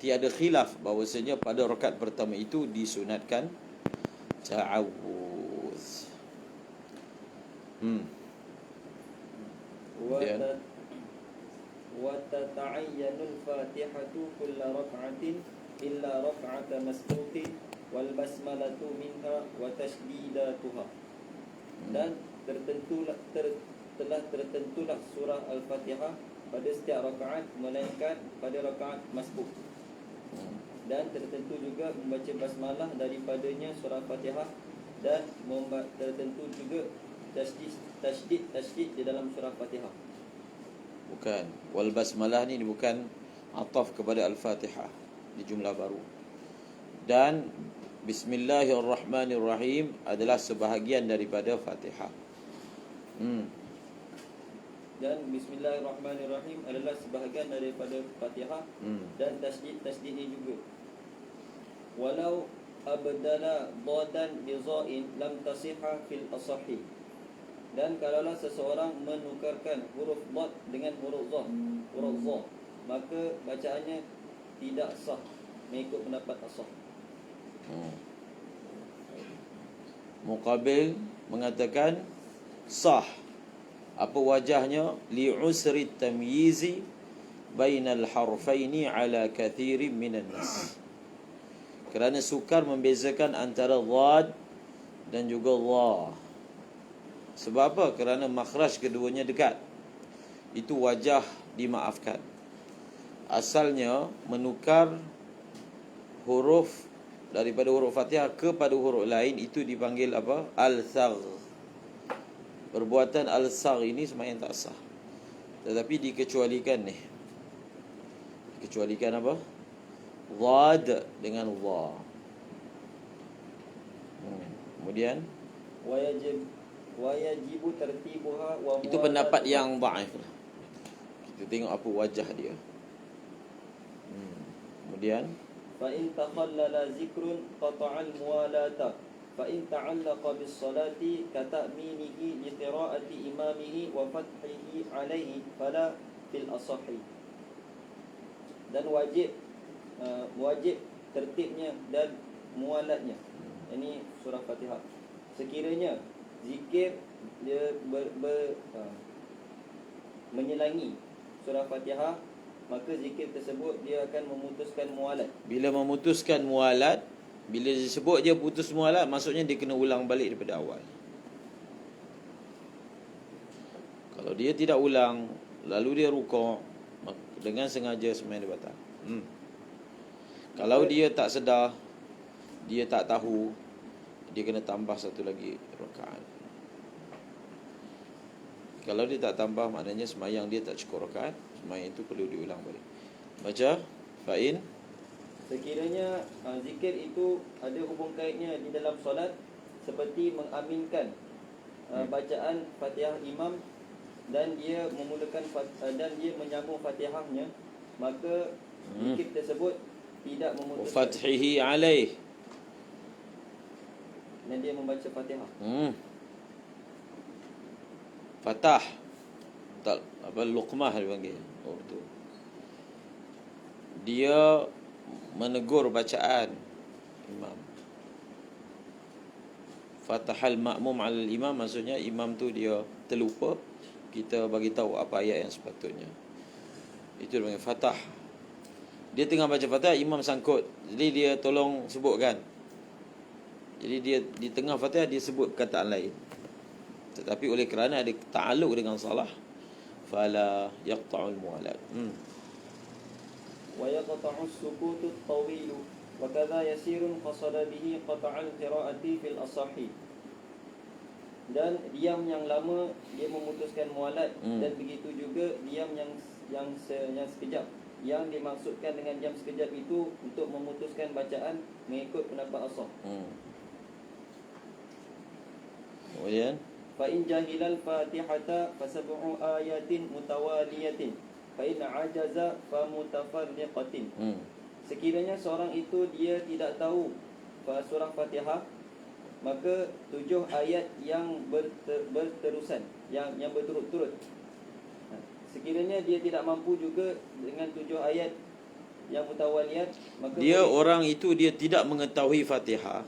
tiada khilaf bahawasanya pada rakaat pertama itu disunatkan ta'awudz. Kemudian وتتعين الفاتحة كل ركعة إلا ركعة مسبوق والبسملة منها وتشديداتها. Dan telah tertentulah surah Al-Fatihah pada setiap rakaat melainkan pada rakaat masbuk. Dan tertentu juga membaca basmalah daripadanya surah Fatihah, dan tertentu juga tasydid di dalam surah Fatihah. Bukan, wal basmalah ni bukan ataf kepada Al-Fatihah di jumlah baru. Dan Bismillahirrahmanirrahim adalah sebahagian daripada Fatihah. Dan Bismillahirrahmanirrahim adalah sebahagian daripada Fatihah. Dan tasydidnya juga. Walau abdala dhadan bi dha'in lam tasihha fil asahi. Dan kalaulah seseorang menukarkan huruf dhad dengan huruf dha, maka bacaannya tidak sah mengikut pendapat asah. Muqabil mengatakan sah. Apa wajahnya? Li'usri tamyizi bainal harfaini ala kathirin minan nas. Kerana sukar membezakan antara dhad dan juga dha. Sebab apa? Kerana makhraj keduanya dekat. Itu wajah dimaafkan. Asalnya menukar huruf daripada huruf Fatihah kepada huruf lain itu dipanggil apa? Al-thagh. Perbuatan al-thagh ini semakin tak sah. Tetapi dikecualikan ni. Dikecualikan apa? Dhad dengan dha. Kemudian wajibu tertibuha wa itu pendapat yang dhaif. Kita tengok apa wajah dia. Kemudian fa in takhallala zikrun qata'al muwalata fa in ta'allaqa bis salati ka ta'minihi li qira'ati imamihi wa fathihi alaihi fala fil asahi. Dan wajib tertibnya dan muwalatnya. Ini surah Fatihah. Sekiranya zikir dia menyelangi surah Fatihah, maka zikir tersebut dia akan memutuskan mualat. Bila memutuskan mualat, bila disebut dia putus mualat, maksudnya dia kena ulang balik daripada awal. Kalau dia tidak ulang, lalu dia rukuk, dengan sengaja sembahyang dia batal. Kalau dia tak sedar, dia tak tahu, dia kena tambah satu lagi rakaat. Kalau dia tak tambah, maknanya sembahyang dia tak cukup rakaat. Sembahyang itu perlu diulang balik. Baca fa'in. Sekiranya zikir itu ada hubung kaitnya di dalam solat, seperti mengaminkan bacaan Fatihah imam, dan dia memulakan dan dia menyambung Fatihahnya, maka zikir tersebut tidak memutuskan. Fathihi alaih. Dan dia membaca Fatihah. Fatah. Tak apa, luqmah dia panggil. Oh betul. Dia menegur bacaan imam. Fatahal ma'mum 'alal imam, maksudnya imam tu dia terlupa, kita bagi tahu apa ayat yang sepatutnya. Itu dia panggil fatah. Dia tengah baca Fatihah, imam sangkut, jadi dia tolong sebutkan. Jadi dia di tengah Fatihah dia sebut perkataan lain, tetapi oleh kerana ada ta'alluq dengan salah, fala yaqta'ul muwalat. Wa yaqta'u as-sukutu at-tawil wa kadha yasirun qasada bihi qata'al qira'ati fil asahi. Dan diam yang lama dia memutuskan mualat, dan begitu juga diam yang sekejap, yang dimaksudkan dengan diam sekejap itu untuk memutuskan bacaan mengikut pendapat asah. Kemudian fa in jahilal fatihata fa sab'u ayatin mutawaliyatin fa in ajaza fa mutafarriqatin. Sekiranya seorang itu dia tidak tahu surah Fatihah, maka 7 ayat yang berterusan, yang berturut-turut. Sekiranya dia tidak mampu juga dengan 7 ayat yang mutawaliyat, maka Dia boleh. orang itu dia tidak mengetahui Fatihah.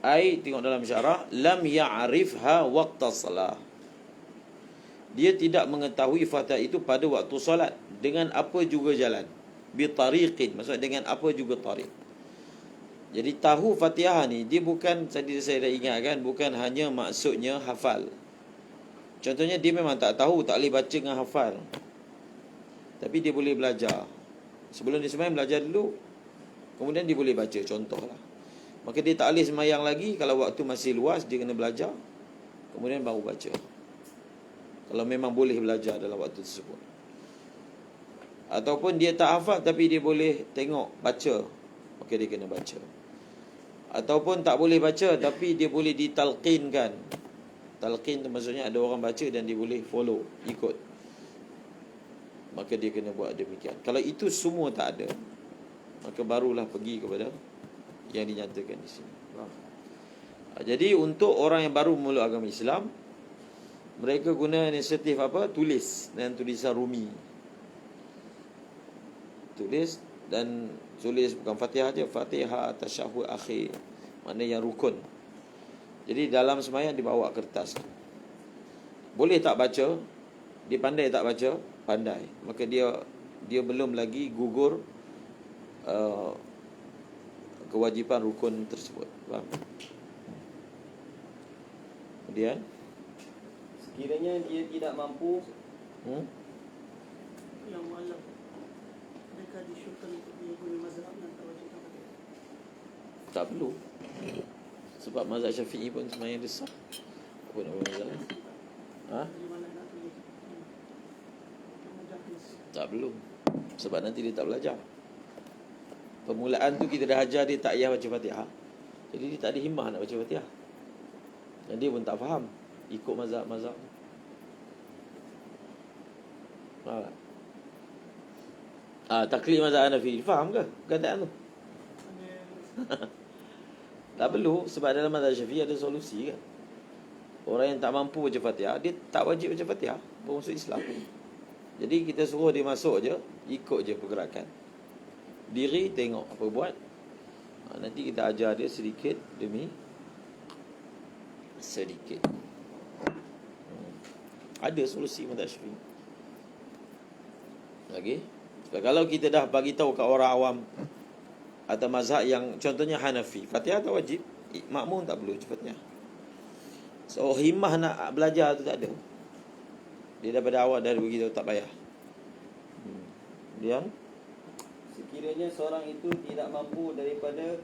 Ai, tengok dalam syarah, lam ya'rifha waqta salah. Dia tidak mengetahui Fatihah itu pada waktu solat dengan apa juga jalan. Bi tariqin, maksud dengan apa juga tariq. Jadi tahu Fatihah ni dia bukan, tadi saya dah ingatkan, bukan hanya maksudnya hafal. Contohnya dia memang tak tahu, tak boleh baca dengan hafal, tapi dia boleh belajar. Sebelum dia sembahyang belajar dulu, kemudian dia boleh baca, contohlah. Maka dia tak boleh sembahyang lagi kalau waktu masih luas, dia kena belajar, kemudian baru baca. Kalau memang boleh belajar dalam waktu tersebut. Ataupun dia tak hafal tapi dia boleh tengok, baca, maka dia kena baca. Ataupun tak boleh baca tapi dia boleh ditalqinkan. Talqin tu maksudnya ada orang baca dan dia boleh follow, ikut, maka dia kena buat demikian. Kalau itu semua tak ada, maka barulah pergi kepada yang dinyatakan di sini. Jadi untuk orang yang baru memeluk agama Islam, mereka guna inisiatif apa? Tulis dan tulisan Rumi. Tulis dan tulis bukan Fatihah aja, Fatihah, tasyahud akhir, mana yang rukun. Jadi dalam sembahyang dibawa kertas. Boleh tak baca? Dia pandai tak baca? Pandai. Maka dia belum lagi gugur kewajipan rukun tersebut. Faham? Kemudian Sekiranya dia tidak mampu, yang mualaf mereka disyukkan untuk mengikuti mazhab yang tak wajib Fatihah. tak perlu. Sebab mazhab Syafi'i pun sembahyang dia sah. Apa nak buat masalah? Ha? Dari mana nak tulis? Mujahis. Tak perlu. Sebab nanti dia tak belajar. Permulaan tu kita dah ajar dia tak payah baca Fatihah. Jadi dia tak ada himmah nak baca Fatihah. Dan dia pun tak faham ikut mazhab-mazhab. Faham tak? Taklid mazhab Hanafi. Faham ke perkataan tu? Tak perlu. Sebab dalam mazhab Syafi'i ada solusi kan. Orang yang tak mampu baca Fatihah, dia tak wajib baca Fatihah, bermasuk Islam. Jadi kita suruh dia masuk je, ikut je pergerakan. Diri tengok apa buat. Nanti kita ajar dia sedikit demi sedikit. Ada solusi mazhab Syafi'i. Lagi? Sebab kalau kita dah bagi tahu kat orang awam atau mazhab yang contohnya Hanafi, Fatihah tak wajib, makmum tak perlu Fatihah. So himmah nak belajar tu tak ada. Dia daripada awal dah beritahu tak payah. Kemudian sekiranya seorang itu tidak mampu daripada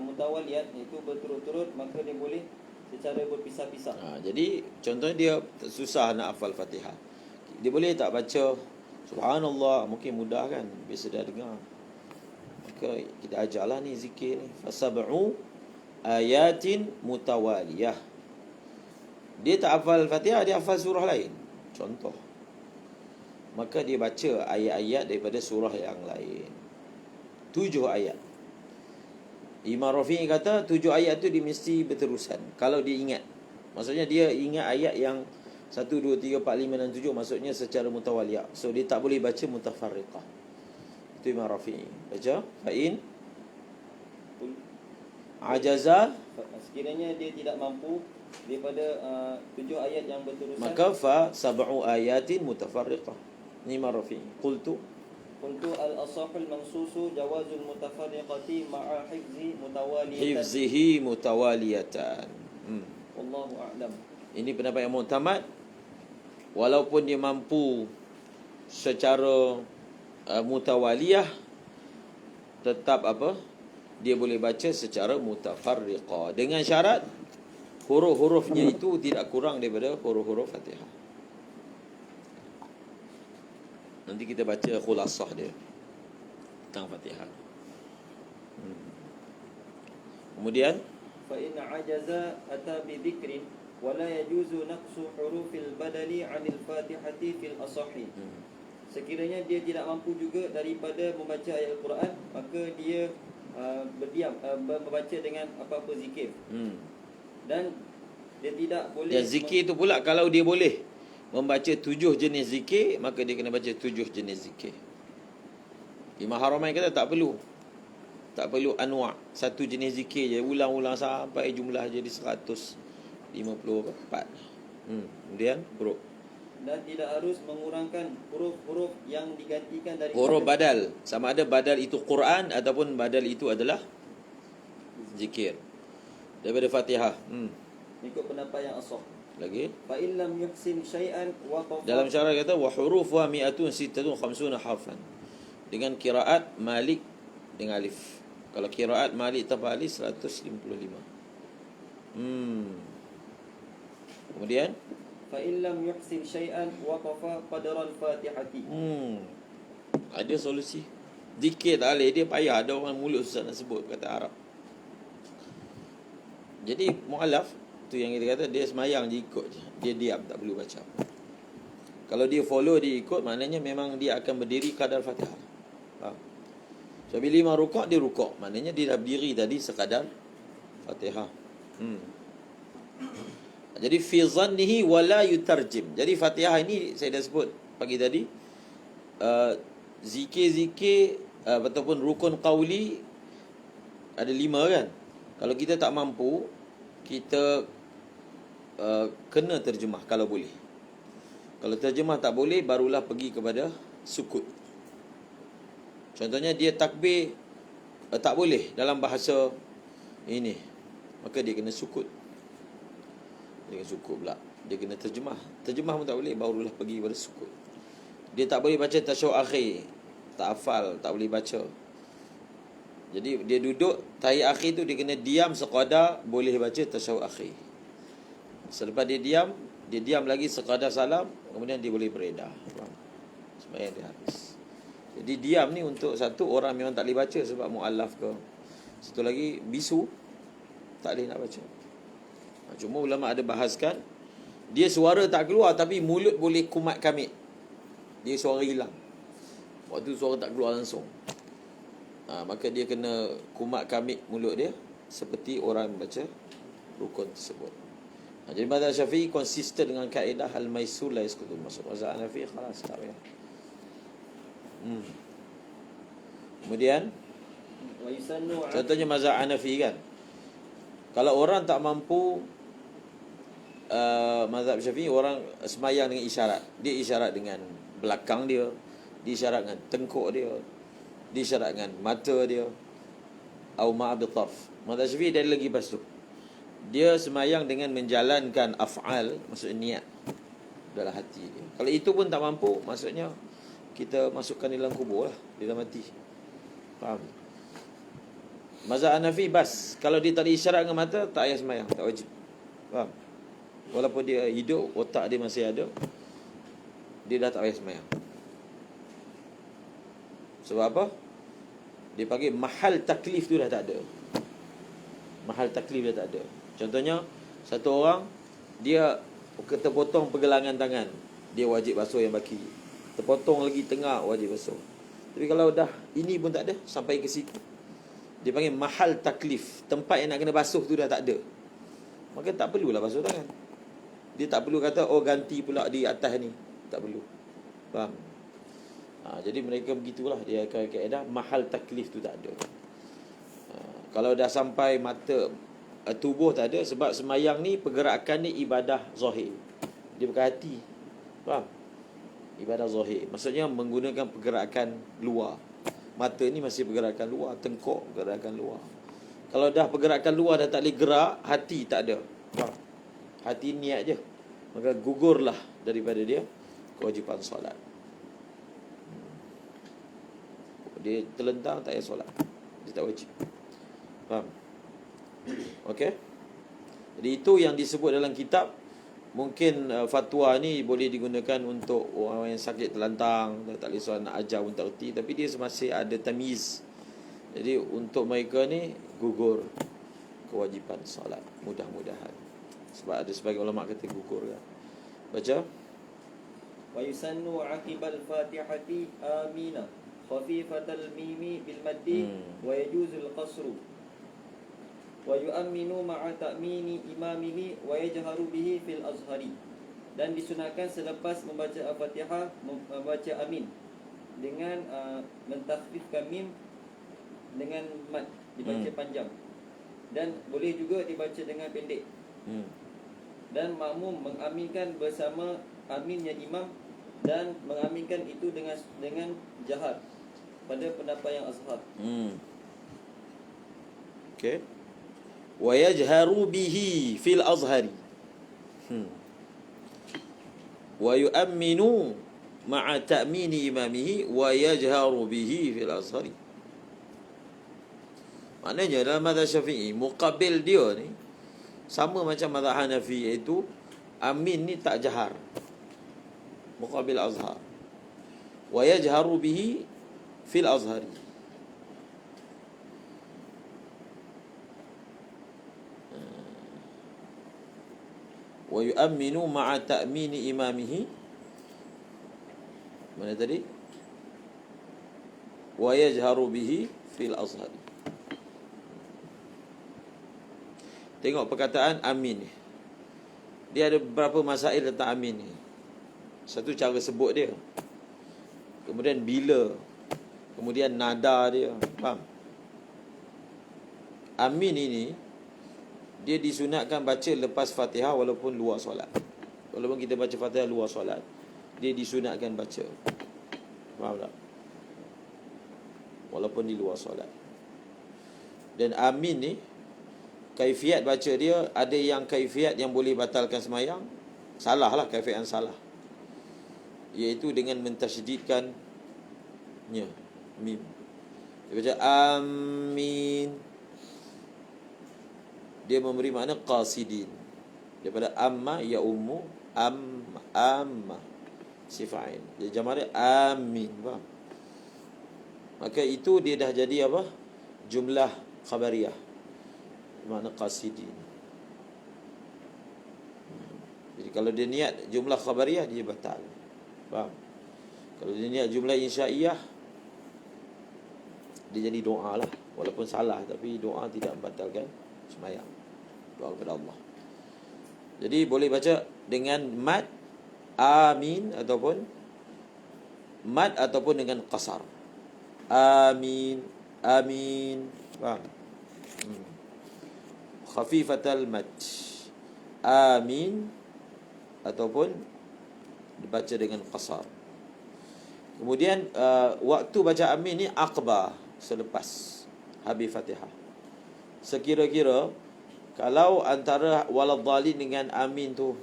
mutawaliyat, iaitu berturut-turut, maka dia boleh secara berpisah-pisah. Jadi contohnya dia susah nak hafal Fatihah, dia boleh tak baca Subhanallah, mungkin mudah kan, biasa dah dengar. Maka kita ajarlah ni zikir ni, fasab'u ayatin mutawaliyah. Dia tak hafal Fatihah, dia hafal surah lain, contoh, maka dia baca ayat-ayat daripada surah yang lain. 7 ayat. Imam Rafi'i kata 7 ayat tu dia mesti berterusan. Kalau dia ingat, maksudnya dia ingat ayat yang 1, 2, 3, 4, 5 dan 7, maksudnya secara mutawaliyah. So dia tak boleh baca mutafarriqah. Itu Imam Rafi'i. Baca fa'in ajaza, sekiranya dia tidak mampu daripada 7 ayat yang berterusan, maka fa sab'u ayatin mutafarriqah. Ini Imam Rafi'i. Qultu al-asahul mansusu jawazul mutafarriqati ma'a hifzihi mutawaliyatan. Wallahu a'lam. Ini pendapat yang mu'tamad. Walaupun dia mampu secara mutawaliyah, tetap apa? Dia boleh baca secara mutafarriqah, dengan syarat huruf-hurufnya itu tidak kurang daripada huruf-huruf Fatihah. Nanti kita baca khulasah dia tentang Fatihah. Kemudian Fa in ajaza ata bi dhikrin wa la yajuzu naqsu hurufil badali 'anil Fatihati fil asahi. Sekiranya dia tidak mampu juga daripada membaca ayat Al-Quran, maka dia berdiam, membaca dengan apa-apa zikir. Dan dia tidak boleh. Dan zikir tu pula, kalau dia boleh membaca 7 jenis zikir, maka dia kena baca 7 jenis zikir. Imam Haramain kata tak perlu. Tak perlu anwa', satu jenis zikir je, ulang-ulang sampai jumlah jadi 154. Kemudian huruf. Dan tidak harus mengurangkan huruf-huruf yang digantikan dari Huruf badal, sama ada badal itu Quran ataupun badal itu adalah zikir daripada Fatihah. ikut pendapat yang asah. Lagi Fa in lam yuhsin syai'an waqafa. dalam syarah kata wa hurufuha 156 harfan. Dengan qiraat Malik dengan alif. Kalau qiraat Malik tanpa alif 155. Kemudian Fa in lam yuhsin syai'an waqafa qadra al-Fatihati. ada solusi. Zikir tak boleh, dia payah, ada orang mulut susah nak sebut kata Arab. Jadi mu'alaf tu yang kita kata, dia semayang je ikut je. Dia diam, tak perlu baca. Kalau dia follow, dia ikut, maknanya memang dia akan berdiri kadar Fatihah. Faham? So bila imam rukuk, dia rukuk, maknanya dia dah berdiri tadi sekadar Fatihah. Jadi fi zannihi wala yutarjim. Jadi Fatihah ini saya dah sebut pagi tadi, zikir-zikir ataupun rukun qauli ada 5 kan. Kalau kita tak mampu, kita kena terjemah kalau boleh. Kalau terjemah tak boleh, barulah pergi kepada sukut. Contohnya dia takbir tak boleh dalam bahasa ini, maka dia kena sukut. Dia kena sukut pula. Dia kena terjemah. Terjemah pun tak boleh, barulah pergi kepada sukut. Dia tak boleh baca tasyahud akhir, tak hafal, tak boleh baca. Jadi dia duduk tahiyat akhir tu, dia kena diam sekadar boleh baca tasyahud akhir. Selepas dia diam lagi sekadar salam, kemudian dia boleh beredar. Sembahyang dia habis. Jadi diam ni untuk satu orang memang tak boleh baca sebab mu'allaf ke. Satu lagi bisu, tak boleh nak baca. Cuma ulama ada bahaskan, dia suara tak keluar tapi mulut boleh kumat kamit. Dia suara hilang. Waktu suara tak keluar langsung. Maka dia kena kumat kamit mulut dia seperti orang baca rukun tersebut. Jadi mazhab Syafi'i konsisten dengan kaedah al-maisur la yasqutu. Masuk mazhab Hanafi khalas tak payah. Kemudian Wa yusannu contohnya mazhab Hanafi kan, kalau orang tak mampu, mazhab Syafi'i orang semayang dengan isyarat. Dia isyarat dengan belakang dia, isyarat dengan tengkuk dia, isyarat dengan mata dia, au ma'abitaf. Mazhab Syafi'i dia lagi lepas tu, dia semayang dengan menjalankan af'al, maksudnya niat dalam hati dia. Kalau itu pun tak mampu, maksudnya kita masukkan di dalam kubur lah, dia dah mati. Faham? Mazhab Hanafi bas, kalau dia tak ada isyarat dengan mata, tak payah semayang, tak wajib. Faham? Walaupun dia hidup, otak dia masih ada, dia dah tak payah semayang. Sebab apa? Dia panggil mahal taklif tu dah tak ada. Mahal taklif dah tak ada. Contohnya, satu orang, dia terpotong pergelangan tangan, dia wajib basuh yang baki. Terpotong lagi tengah, wajib basuh. Tapi kalau dah ini pun tak ada, sampai ke situ, dia panggil mahal taklif. Tempat yang nak kena basuh tu dah tak ada, maka tak perlulah basuh tangan. Dia tak perlu kata, oh ganti pula di atas ni. Tak perlu. Faham? Jadi mereka begitulah. Dia akan kaedah mahal taklif tu tak ada. Kalau dah sampai mata, tubuh tak ada. Sebab semayang ni, pergerakan ni ibadah zahir. Dia bukan hati. Faham? Ibadah zahir, maksudnya menggunakan pergerakan luar. Mata ni masih pergerakan luar, tengkuk pergerakan luar. Kalau dah pergerakan luar dah tak boleh gerak, hati tak ada. Faham? Hati niat je, maka gugurlah daripada dia kewajipan solat. Dia terlentang, tak payah solat, dia tak wajib. Faham? Okey. Jadi itu yang disebut dalam kitab. Mungkin fatwa ni boleh digunakan untuk orang yang sakit terlantang, tak boleh solat, nak ajar pun tak erti, tapi dia masih ada tamyiz. Jadi untuk mereka ni gugur kewajipan solat, mudah-mudahan. Sebab ada sebagian ulama kata gugur kan. Baca. Wa yusannu aqibal Fatihati amina khafifatal mimi bil maddi wa yajuzul qasru wa yu'minu ma'a ta'mini imamihi wa yajharu bihi fil azhari. Dan disunahkan selepas membaca Al-Fatihah membaca amin dengan mentakhfifkan mim dengan mat, dibaca panjang, dan boleh juga dibaca dengan pendek. Dan makmum mengaminkan bersama aminnya imam dan mengaminkan itu dengan jahar pada pendapat yang azhar. Okey. Wa yajharu bihi fil azhari. Wa yu'minu ma'a ta'mini imamihi wa yajharu bihi fil azhari. Maknanya dalam mazhab Syafi'i, muqabil dia ni sama macam mazhab Hanafi, iaitu amin ni tak jahar. Muqabil azhar. Wa yajharu bihi fil azhari. Wa yu'minu ma'a ta'mini imamihi. Mana tadi? Wa yajharu bihi fil azhari. Tengok perkataan amin ni. Dia ada beberapa masail tentang amin ni. Satu, cara sebut dia. Kemudian bila. Kemudian nada dia. Faham? Amin ini, dia disunatkan baca lepas Fatihah walaupun luar solat. Walaupun kita baca Fatihah luar solat, dia disunatkan baca. Faham tak? Walaupun di luar solat. Dan amin ni, kaifiat baca dia, ada yang kaifiat yang boleh batalkan semayang. Salah lah, kaifiat yang salah, iaitu dengan mentasydidkan nya, mim. Dia baca amin, dia memberi makna qasidin. Daripada amma ya ummu, amma sifain. Jadi jamak dia amin. Faham? Maka itu dia dah jadi apa? Jumlah khabariyah, makna qasidin. Jadi kalau dia niat jumlah khabariyah, dia batal. Faham? Kalau dia niat jumlah insya'iyah, dia jadi doa lah. Walaupun salah, tapi doa tidak membatalkan sembahyang. Doa kepada Allah. Jadi boleh baca dengan mad amin, ataupun mad, ataupun dengan qasar. Amin, amin. Faham? Khafifatal mad, amin, ataupun dibaca dengan qasar. Kemudian waktu baca amin ni aqba, selepas habis Fatihah. Sekira-kira kalau antara waladhdallin dengan amin tu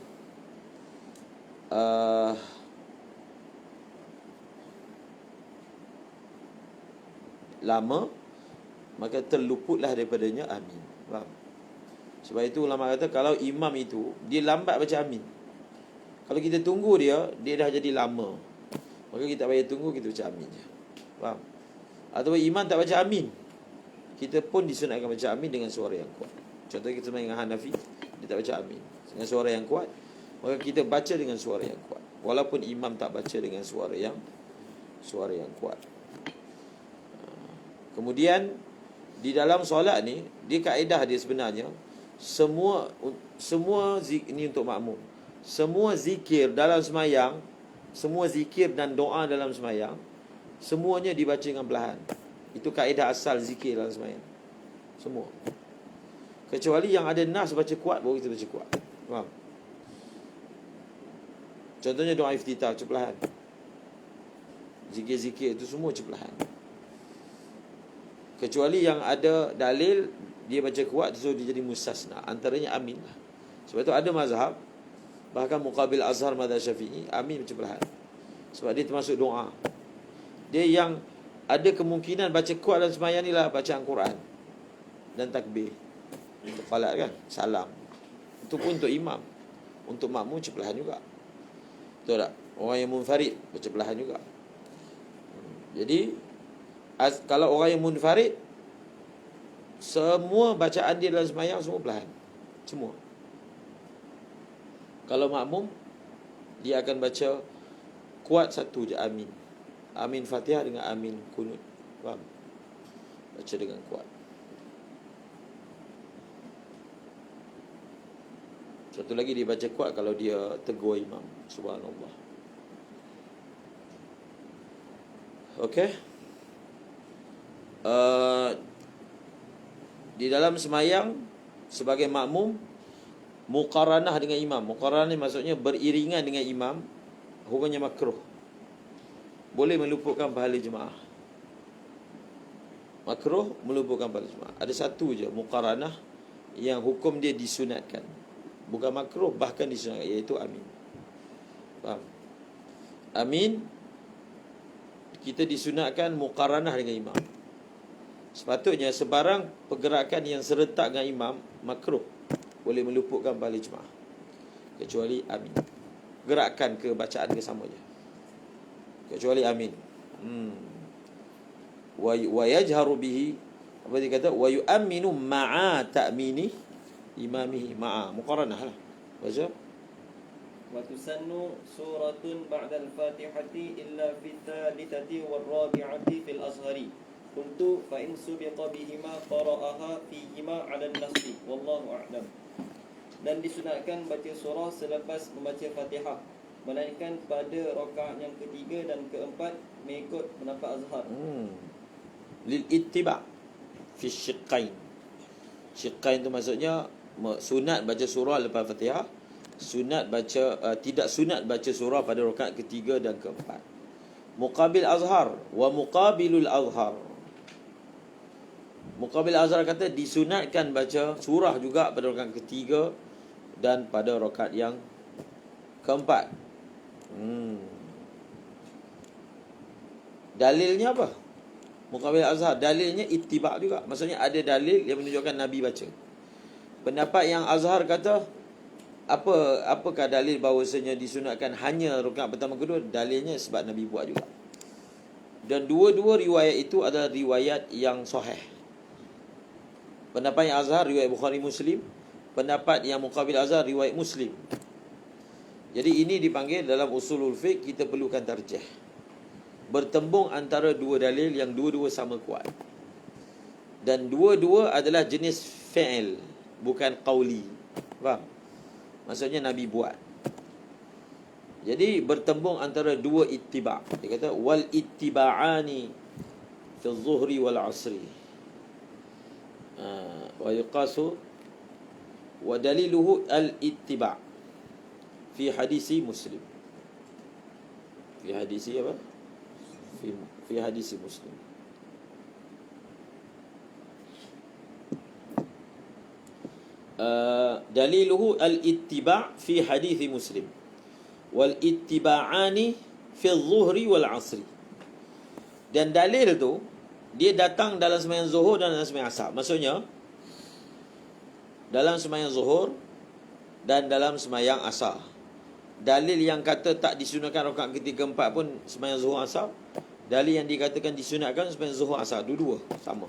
lama, maka terluputlah daripadanya amin. Faham? Sebab itu ulama kata kalau imam itu dia lambat baca amin, kalau kita tunggu dia dah jadi lama, maka kita tak payah tunggu, kita baca amin je. Faham? Atau imam tak baca amin, kita pun disunatkan baca amin dengan suara yang kuat. Contohnya kita main dengan Hanafi, dia tak baca amin dengan suara yang kuat, maka kita baca dengan suara yang kuat, walaupun imam tak baca dengan suara yang kuat. Kemudian di dalam solat ni, dia kaedah dia sebenarnya, semua ini untuk makmum. Semua zikir dalam semayang, semua zikir dan doa dalam semayang, semuanya dibaca dengan perlahan. Itu kaedah asal zikir dalam semayang, semua. Kecuali yang ada nas baca kuat, baru kita baca kuat. Faham? Contohnya doa iftitah, baca perlahan. Zikir-zikir itu semua baca perlahan. Kecuali yang ada dalil dia baca kuat, so dia jadi mustasna. Antaranya amin lah. Sebab itu ada mazhab, bahkan muqabil azhar mazhab Syafi'i, amin baca perlahan. Sebab dia termasuk doa. Dia yang ada kemungkinan baca kuat dalam sembahyang ni lah bacaan Quran dan takbir. Untuk qalat kan, salam. Itu pun untuk imam. Untuk makmum baca perlahan juga. Betul tak? Orang yang munfarid baca perlahan juga. Jadi kalau orang yang munfarid, semua bacaan dia dalam sembahyang semua perlahan, semua. Kalau makmum, dia akan baca kuat satu je, amin. Amin Fatihah dengan amin kunut. Faham? Baca dengan kuat. Satu lagi dia baca kuat kalau dia tegur imam. Subhanallah. Okey. Di dalam semayang sebagai makmum muqaranah dengan imam. Muqaranah ni maksudnya beriringan dengan imam, hukumnya makruh. Boleh meluputkan pahala jemaah. Makruh meluputkan pahala jemaah. Ada satu je muqaranah yang hukum dia disunatkan. Bukan makruh, bahkan disunatkan, iaitu amin. Faham? Amin kita disunatkan muqaranah dengan imam. Sepatutnya sebarang pergerakan yang serentak dengan imam makruh, boleh meluputkan pahala jemaah, kecuali amin. Gerakan ke bacaan ke sama je, kecuali amin. Wa yajharu bihi, apa dia kata, wa yu'minu ma'a ta'mini imamihi, ma'a muqaranah lah. Baca وتسن سورة بعد الفاتحة إلا في الثالثة والرابعة في الأزهر قلت فإن سبق بهما قرأها فيهما على النص والله أعلم. Dan disunatkan baca surah selepas membaca Fatihah, melainkan pada rakaat yang ketiga dan keempat mengikut pendapat Azhar. Lil ittiba' fi syiqqain. Syiqqain tu maksudnya sunat baca surah lepas Fatihah, sunat baca tidak sunat baca surah pada rakaat ketiga dan keempat. Muqabil Azhar wa muqabilul Azhar. Muqabil Azhar kata disunatkan baca surah juga pada rakaat ketiga dan pada rakaat yang keempat. Dalilnya apa? Muqabil Azhar dalilnya ittiba' juga. Maksudnya ada dalil yang menunjukkan Nabi baca. Pendapat yang Azhar kata apakah dalil bahawasanya disunatkan hanya rakaat pertama kedua? Dalilnya sebab Nabi buat juga. Dan dua-dua riwayat itu adalah riwayat yang sahih. Pendapat yang Azhar riwayat Bukhari Muslim, pendapat yang Muqabil Azhar riwayat Muslim. Jadi ini dipanggil dalam usulul fiqh, kita perlukan tarjih, bertembung antara dua dalil yang dua-dua sama kuat, dan dua-dua adalah jenis fi'il, bukan qauli. Faham? Maksudnya Nabi buat. Jadi bertembung antara dua ittiba'. Dia kata wal ittiba'ani fi zuhri wal asri. Wa yuqasu wa daliluhu al ittiba' fi hadisi Muslim. Fi hadisi apa? Fi hadisi Muslim. Daliluhu al-ittiba' fi hadithi Muslim wal ittiba'ani fi zuhri wal asri. Dan dalil tu dia datang dalam sembahyang zuhur dan dalam sembahyang asar. Maksudnya dalam sembahyang zuhur dan dalam sembahyang asar. Dalil yang kata tak disunatkan rakaat ketiga keempat pun sembahyang zuhur asar. Dalil yang dikatakan disunatkan sembahyang zuhur asar, dua-dua sama.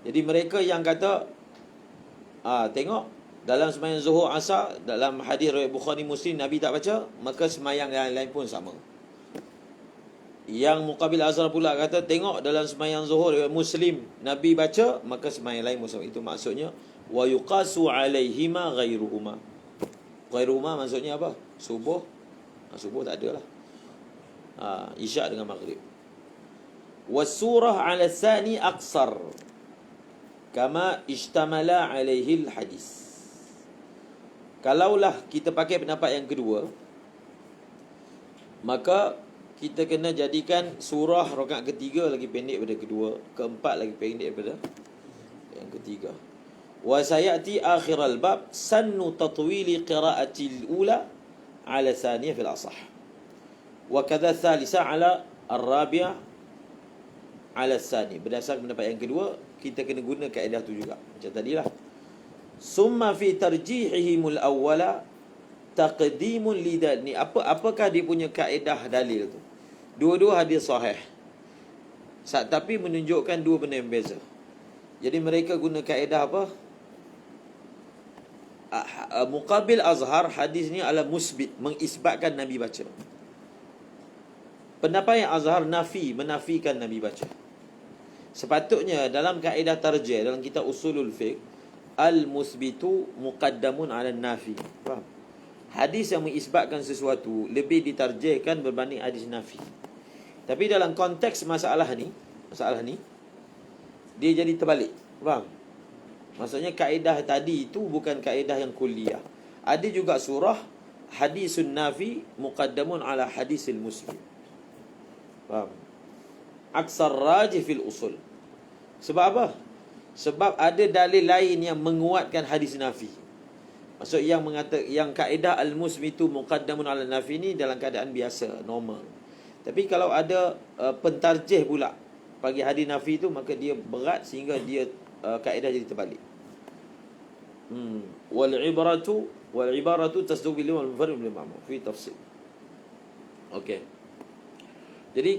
Jadi mereka yang kata tengok dalam sembahyang zuhur asar, dalam hadis riwayat Bukhari Muslim Nabi tak baca, maka sembahyang yang lain pun sama. Yang Muqabil Azhar pula kata tengok dalam sembahyang zuhur riwayat Muslim Nabi baca, maka sembahyang lain pun sama. Itu maksudnya wa yuqasu alaihima ghairuhuma. Ghairuhuma maksudnya apa? Subuh. Subuh tak ada lah. Isyak dengan maghrib. Was surah ala tsani aqsar kama ishtamala alaihi hadis. Kalaulah kita pakai pendapat yang kedua, maka kita kena jadikan surah rakaat ketiga lagi pendek daripada kedua, keempat lagi pendek daripada yang ketiga. Wa sayati akhir al-bab sannu tatwili qira'ati al-ula ala thaniyah fil asah. Wa kadha thalitha ala ar-rabi'ah ala tsani. Berdasarkan pendapat yang kedua, kita kena guna kaedah tu juga macam tadilah. Summa fi tarjihihimul awwala taqdimun lidan. Ni apakah dia punya kaedah dalil tu? Dua-dua hadis sahih, tapi menunjukkan dua benda yang berbeza. Jadi mereka guna kaedah apa? Muqabil Azhar hadis ni adalah musbit, mengisbatkan Nabi baca. Pendapat yang Azhar menafikan Nabi baca. Sepatutnya dalam kaedah tarjih dalam kitab usulul fiqh, al-musbitu muqaddamun 'ala nafi. Faham? Hadis yang mengisbatkan sesuatu lebih ditarjihkan berbanding hadis nafi. Tapi dalam konteks masalah ni, dia jadi terbalik. Faham? Maksudnya kaedah tadi itu bukan kaedah yang kuliah. Ada juga surah hadisun nafi muqaddamun ala hadisil muslim. Faham? Aksar rajih fil usul. Sebab apa? Sebab ada dalil lain yang menguatkan hadis nafi. Maksud yang yang kaedah al-muslim itu muqaddamun ala nafi ni dalam keadaan biasa, normal. Tapi kalau ada pentarjih pula bagi hadis nafi itu, maka dia berat sehingga dia kaedah jadi terbalik. Wal ibaratu tasduq bil wal munfarid bil ma'mum fi tafsir. Okey. Jadi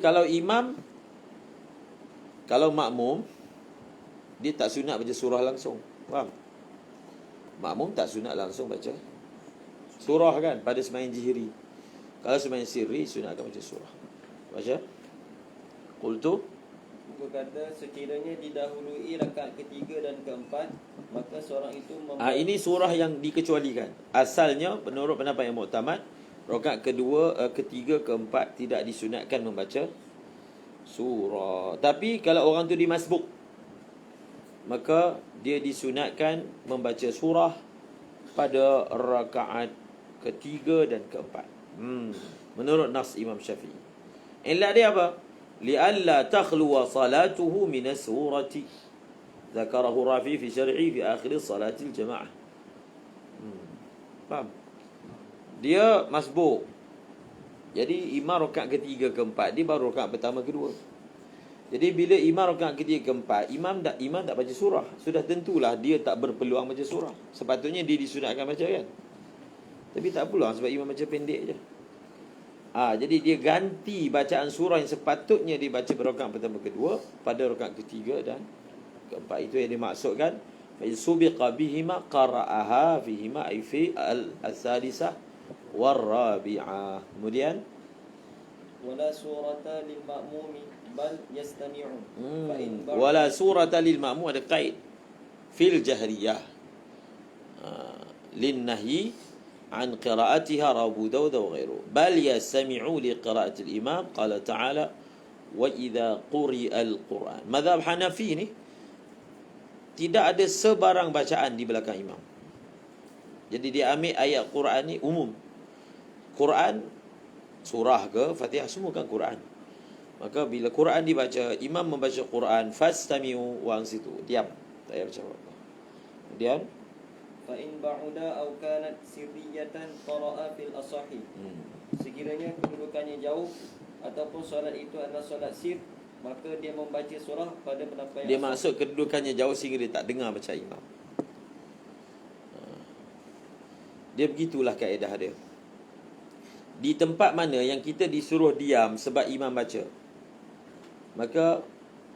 kalau makmum dia tak sunat baca surah langsung. Faham? Makmum tak sunat langsung baca surah kan pada sembahyang jihri. Kalau sembahyang sirri sunat akan baca surah. Baca. Qultu, berkata sekiranya didahului rakaat ketiga dan keempat, maka seorang itu ini surah yang dikecualikan. Asalnya menurut pendapat yang muktamad, rakaat kedua, ketiga, keempat tidak disunatkan membaca surah. Tapi kalau orang tu dimasbuk, maka dia disunatkan membaca surah pada rakaat ketiga dan keempat. Menurut nas Imam Syafi'i. Illa dia apa? Li'alla takhluwa salatuhu minas surati. Zakarahu Rafi fi syar'i fi akhir salatil jamaah. Faham? Dia masbuk. Jadi imam rakaat ketiga keempat, dia baru rakaat pertama kedua. Jadi bila imam rakaat ketiga keempat, imam tak baca surah, sudah tentulah dia tak berpeluang baca surah. Sepatutnya dia disunatkan baca kan. Tapi tak peluang sebab imam baca pendek je. Jadi dia ganti bacaan surah yang sepatutnya dibaca pada rakaat pertama kedua pada rakaat ketiga dan keempat. Itu yang dimaksudkan fa subiqa bihima qara'aha fihima ay fi al-sadisah war-rabi'ah. Kemudian wala surata lil ma'mumi bal yastami'u fa in wala surata lil ma'mum, ada qaid fil jahriyah lin nahyi an qira'atiha Abu Dawud wa ghairuhu bal yastami'u li qira'ati al-imam. Qala ta'ala wa idza quri'a al-Quran. Mazhab Hanafi ni tidak ada sebarang bacaan di belakang imam. Jadi dia ambil ayat Quran ni umum. Quran surah ke Fatihah semua kan Quran. Maka bila Quran dibaca, imam membaca Quran, fastami'u wa ansitu, diam, tak payah baca apa. Kemudian fa in ba'uda aw kanat sirriyatan qara'a fil asahi. Sekiranya kedudukannya jauh ataupun solat itu adalah solat sir, maka dia membaca surah pada pendapat yang dia maksud kedudukannya jauh sehingga dia tak dengar baca imam. Dia begitulah kaedah dia. Di tempat mana yang kita disuruh diam sebab imam baca, maka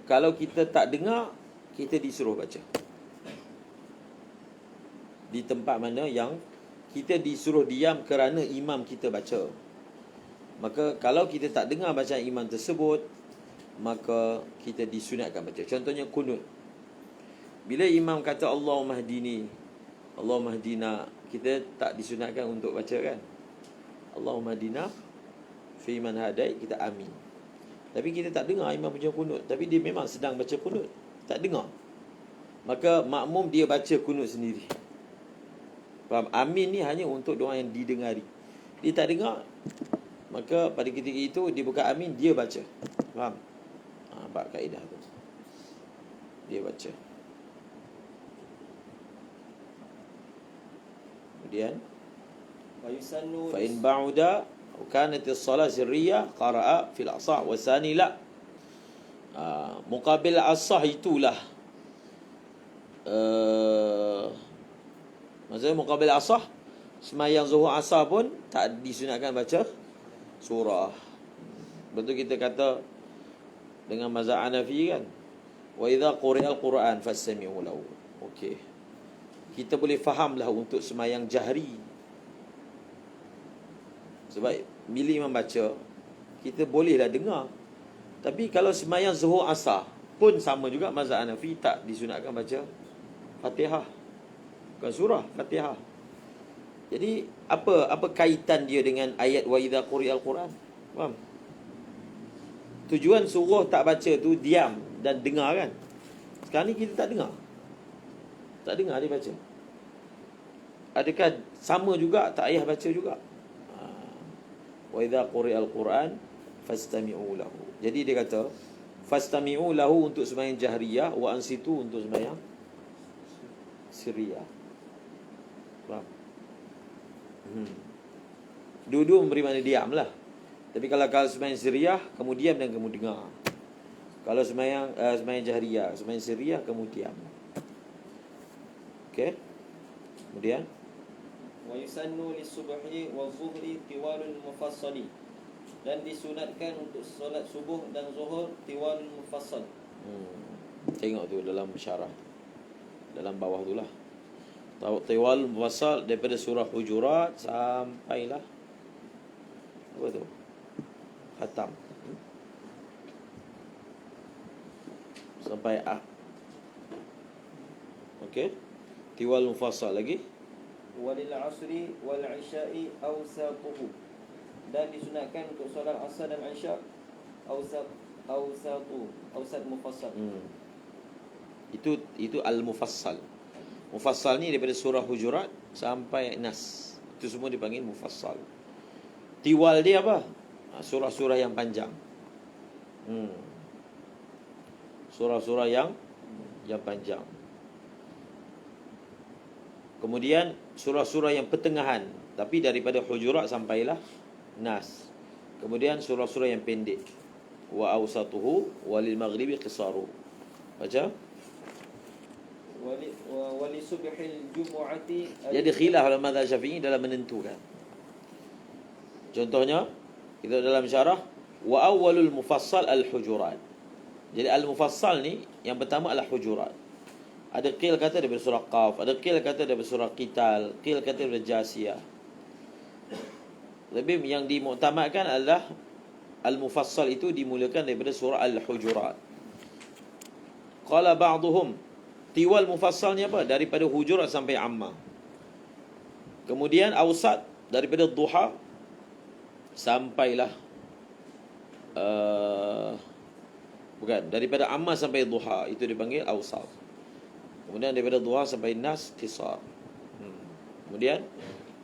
kalau kita tak dengar, kita disuruh baca. Di tempat mana yang kita disuruh diam kerana imam kita baca, maka kalau kita tak dengar bacaan imam tersebut, maka kita disunatkan baca. Contohnya kunut. Bila imam kata Allahumma hdini, Allahumma hdina, kita tak disunatkan untuk baca kan? Allahumma hdina fi man hadai, kita amin. Tapi kita tak dengar imam baca kunut, tapi dia memang sedang baca kunut, tak dengar. Maka makmum dia baca kunut sendiri. Faham? Amin ni hanya untuk doa yang didengari. Dia tak dengar, maka pada ketika itu dia bukan amin, dia baca. Faham? Bab kaedah tu. Dia baca. Kemudian fa in ba'uda aw kanat as-salat sirriyah qara'a fil asah wa sani la. Muqabil asah itulah maksudnya muqabil asah, sembahyang zuhur asar pun tak disunatkan baca surah. Betul kita kata dengan mazhab Hanafi kan, wa idza quri'al Quran fastami'u lahu. Okey, kita boleh fahamlah untuk sembahyang jahri. Sebab bila imam baca, kita bolehlah dengar. Tapi kalau sembahyang zuhur asar pun sama juga, mazhab Hanafi tak disunatkan baca Fatihah, bukan surah, Fatihah. Jadi apa kaitan dia dengan ayat wa idza quri'al Quran? Faham? Itu tujuan suruh tak baca tu diam dan dengar kan. Sekarang ni kita tak dengar. Tak dengar dia baca. Adakah sama juga tak payah baca juga? Wa idza quri'al Quran fastami'u lahu. Jadi dia kata fastami'u lahu untuk sembahyang jahriyah, wa ansitu untuk sembahyang sirriyah. Faham? Dua-dua memberi makna diam lah. Tapi kalau sembahyang sirriyah, kamu diam dan kamu dengar. Kalau sembahyang jahriyah, sembahyang sirriyah, kamu diam. Okey. Kemudian Wa yusannu lis-subhi wa zuhri tiwalul mufassali. Dan disunatkan untuk solat subuh dan zuhur tiwalul mufassal. Tengok tu dalam syarah. Dalam bawah tu lah. Tiwal mufassal daripada surah Hujurat sampailah apa tu? Khatam. Sampai okey. Tiwal mufassal lagi. Walil asri wal isya'i awsatuhu. Dan disunatkan untuk solat asar dan isya' awsat mufassal. Itu al-mufassal. Mufassal ni daripada surah Hujurat sampai Nas. Itu semua dipanggil mufassal. Tiwal dia apa? Surah-surah yang panjang. Surah-surah yang panjang. Kemudian surah-surah yang pertengahan, tapi daripada Hujurat sampailah Nas. Kemudian surah-surah yang pendek. Wa awsatuhu walil maghribi qisaru. Baca. Wali subhil jumu'ati. Jadi khilaf dalam mazhab Syafi'i dalam menentukan. Contohnya kita dalam syarah wa awwalul mufassal al-Hujurat. Jadi al-mufassal ni yang pertama adalah Hujurat. Ada qil kata daripada surah Qaf, ada qil kata daripada surah Qital, qil kata daripada Jasiyah. Lebih yang dimuktamadkan adalah al-mufassal itu dimulakan daripada surah al-Hujurat. Qala ba'duhum, tiwal mufassal ni apa? Daripada Hujurat sampai Amma. Kemudian awsat daripada Duha sampailah daripada Amma sampai Duha, itu dipanggil awsat. Kemudian daripada Duha sampai Nas qisar. Kemudian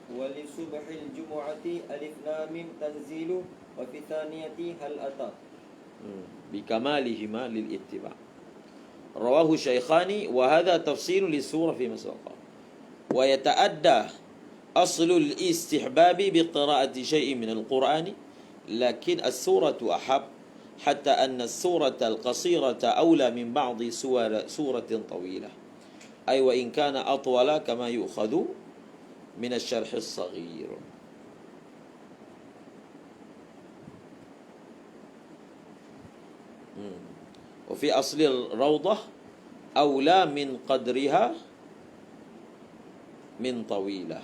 wali subhil jumu'ati alif lam mim tanzilu wa fi thaniyati hal ata. Bi kamalihima lil ittiba'. Rawahu Syaikhani wa hadha tafsir li surah fi masaqa. Wa yata'adda aslu al-istihbabi bi qira'ati shay'in min al-Qur'ani, lakin as-suratu ahab hatta anna as-surata al-qasirata awla min ba'di suratin tawilah. Ay wa in kana atwala kama yu'khadhu min asy-syarh as-saghir. Wa fi asli al-rawdah awla min qadriha min tawilah.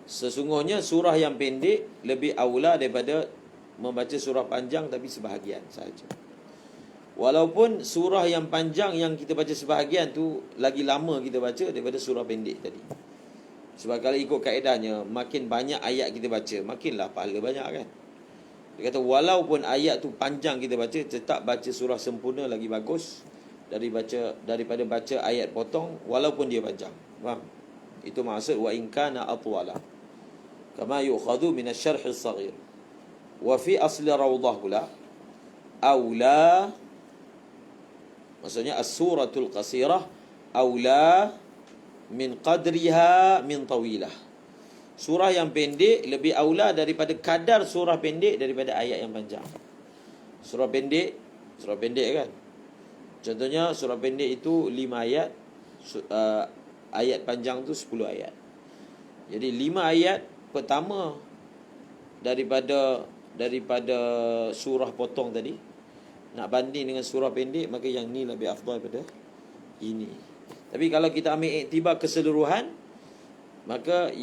Sesungguhnya surah yang pendek lebih aula daripada membaca surah panjang tapi sebahagian sahaja. Walaupun surah yang panjang yang kita baca sebahagian tu lagi lama kita baca daripada surah pendek tadi. Sebab kalau ikut kaedahnya, makin banyak ayat kita baca, makinlah pahala banyak kan. Dia kata walaupun ayat tu panjang kita baca, tetap baca surah sempurna lagi bagus daripada baca ayat potong walaupun dia panjang. Faham? Itu maksud wa in kana atwala kama yu'khadhu min asy-syarh as-saghir. Wa fi asli rawdah pula aula, maksudnya as-suratul qasirah aula min qadriha min tawilah. Surah yang pendek lebih aula daripada kadar surah pendek daripada ayat yang panjang. Surah pendek kan. Contohnya surah pendek itu 5 ayat, ayat panjang tu 10 ayat. Jadi 5 ayat pertama daripada surah potong tadi, nak banding dengan surah pendek, maka yang ni lebih afdal daripada ini. Tapi kalau kita ambil iktibar keseluruhan, maka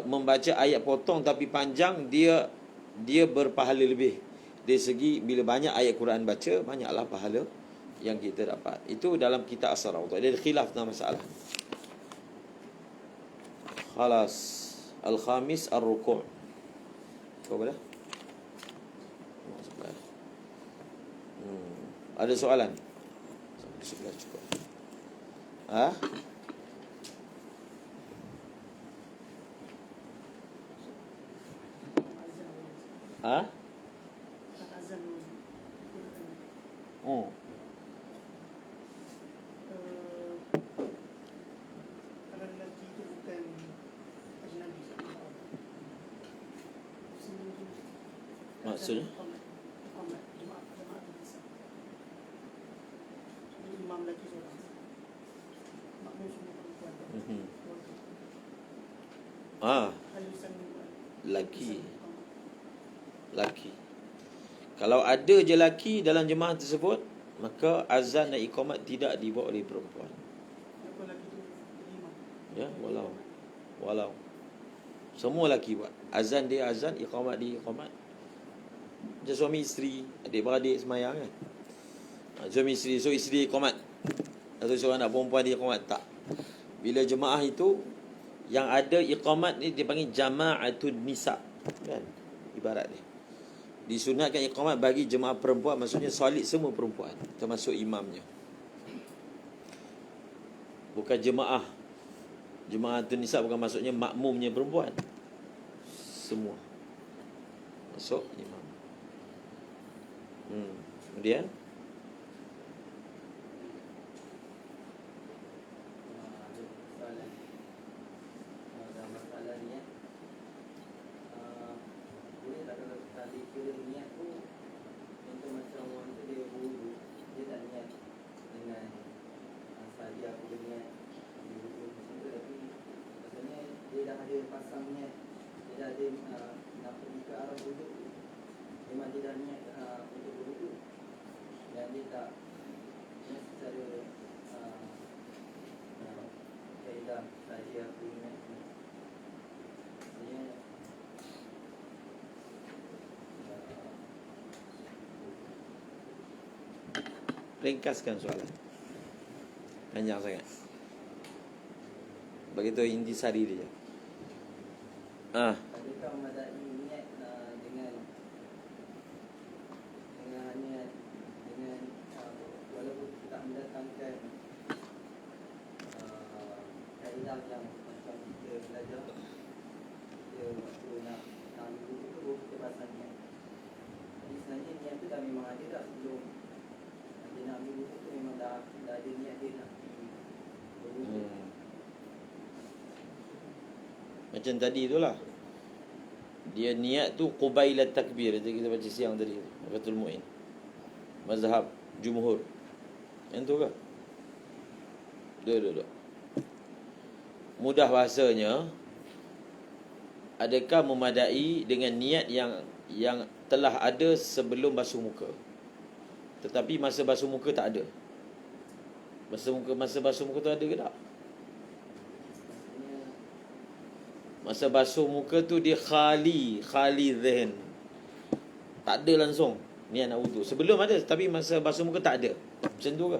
membaca ayat potong tapi panjang, dia berpahala lebih. Dari segi bila banyak ayat Quran baca, banyaklah pahala yang kita dapat. Itu dalam kitab As-Sarawdah. Ada khilaf tentang masalah. Khalas. Al-khamis ar-ruku'. Apa dah? Ada soalan? Sebelah cukup. Ha? Ha? Tak azan dulu. Oh. Kalau lelaki itu bukan ajnabi sama orang. Muslim itu Maksudnya? Iqamat jemaah besar. Jadi imam lelaki seorang. Makmum semua perempuan. Halusan Laki. Kalau ada je laki dalam jemaah tersebut, maka azan dan iqamat tidak dibuat oleh perempuan. Apa lelaki itu imam. Ya, walau semua laki buat. Azan dia azan, iqamat dia iqamat. Macam suami isteri, adik-beradik semayang kan. Suami isteri, so isteri iqamat. Atau seorang anak perempuan dia iqamat, tak. Bila jemaah itu yang ada iqamat ni dipanggil jama'atun nisa, kan? Ibarat dia. Disunatkan iqamat bagi jemaah perempuan, maksudnya solid semua perempuan, termasuk imamnya. Bukan Jama'atun nisa bukan maksudnya makmumnya perempuan. Semua masuk imam. Kemudian masalah niat, boleh tak kalau tadi kira niat tu, contoh macam orang tu dia wudu, dia tak niat dengan tadi aku berniat dia wudu macam tu, tapi maksudnya dia dah ada pasang niat, dia dah ada nak pergi ke arah wudu tu, memang dia dah niat untuk wudu, dan dia tak niat secara kaedah tadi aku ingat. ringkaskan soalan. Panjang sangat. Begitu intisari dia. Adakah memadai niat dengan niat dengan walaupun tak mendatangkan kaedah yang macam kita belajar, kita waktu nak ambil buku tu kita pasang niat. Jadi sebenarnya niat tu dah memang ada dah sebelum dia nak ambil buku tu, memang dah ada niat dia nak berwudu. Macam tadi itulah. Dia niat tu qubailat takbir, itu kita baca siang tadi, Fathul Mu'in, mazhab jumhur. Yang tu ke? Duduk. Mudah bahasanya, adakah memadai dengan niat yang telah ada sebelum basuh muka, tetapi masa basuh muka tak ada? Masa basuh muka tu ada ke tak? Masa basuh muka tu dia khali zihn, tak ada langsung niat nak wudu. Sebelum ada, tapi masa basuh muka tak ada. Macam tu ke?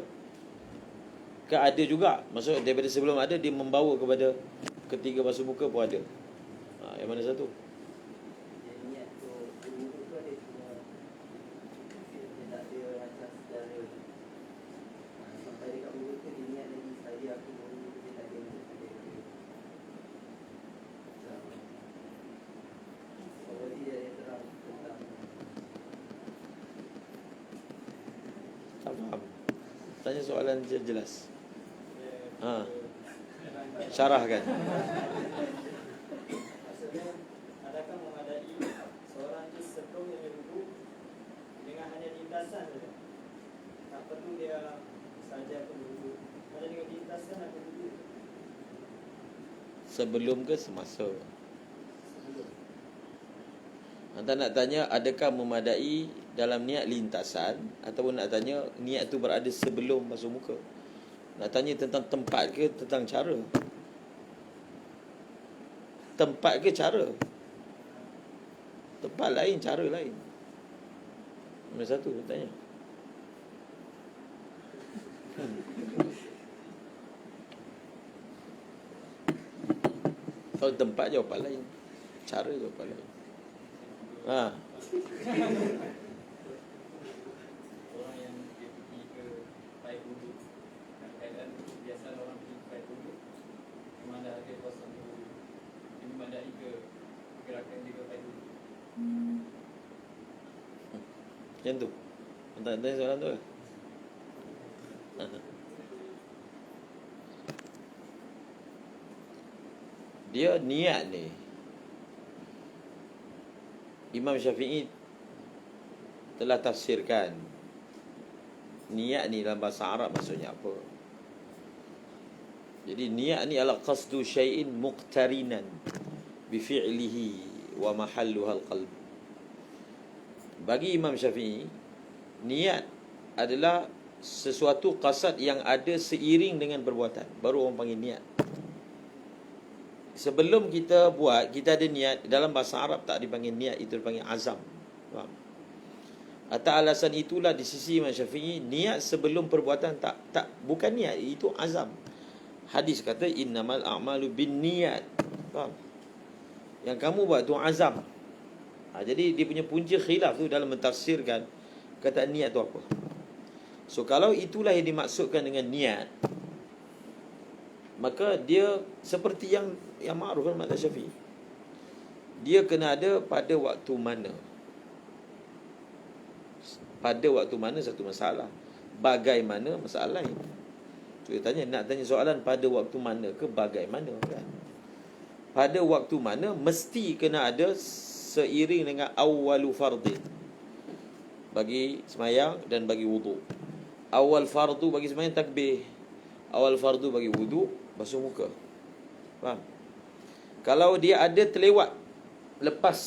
Ke ada juga, maksud daripada sebelum ada dia membawa kepada ketika basuh muka pun ada. Yang mana satu? Niat tu wudu tu ada semua, dia tak ada macam secara sampai dekat wudu tu dia niat lagi tadi aku wudu tu, dia tak ada macam tu. Berarti dia ada terang tentang Tak faham. Tanya soalan jelas. Syarahkan. maksudnya, adakah memadai seorang tu sebelum dia wudu dengan hanya lintasan saja, tak perlu dia saja pun wudu, hanya dengan lintasan aku wudu Sebelum ke semasa? sebelum. Anda nak tanya adakah memadai dalam niat lintasan, ataupun nak tanya niat tu berada sebelum basuh muka? Nak tanya tentang tempat ke tentang cara? Tempat ke cara? Tempat lain, cara lain. Nombor satu tanya. Kalau tempat jawapan lain, cara jawapan lain. Orang Macam tu. Tak tanya soalan tu ke? Dia niat ni, Imam Syafi'i telah tafsirkan niat ni dalam bahasa Arab maksudnya apa. Jadi niat ni adalah qasdu syai'in muqtarinan bi fi'lihi wa mahalluha al-qalb. Bagi Imam Syafi'i, niat adalah sesuatu qasad yang ada seiring dengan perbuatan, baru orang panggil niat. Sebelum kita buat, kita ada niat. Dalam bahasa Arab tak dipanggil niat, itu dipanggil azam. Faham? Atas alasan itulah di sisi Imam Syafi'i, niat sebelum perbuatan bukan niat, itu azam. Hadis kata innamal a'malu binniyat. Faham? Yang kamu buat tu azam. Jadi dia punya punca khilaf tu dalam mentafsirkan kata niat tu apa. So kalau itulah yang dimaksudkan dengan niat, maka dia seperti yang makruf dalam mazhab Syafi'i. Dia kena ada pada waktu mana. Pada waktu mana satu masalah, bagaimana masalah lain. So dia tanya, nak tanya soalan pada waktu mana ke bagaimana kan? Pada waktu mana mesti kena ada seiring dengan awwalu fardin, bagi semayang dan bagi wudu. Awal fardu bagi semayang takbir, awal fardu bagi wudu basuh muka. Faham? Kalau dia ada terlewat, lepas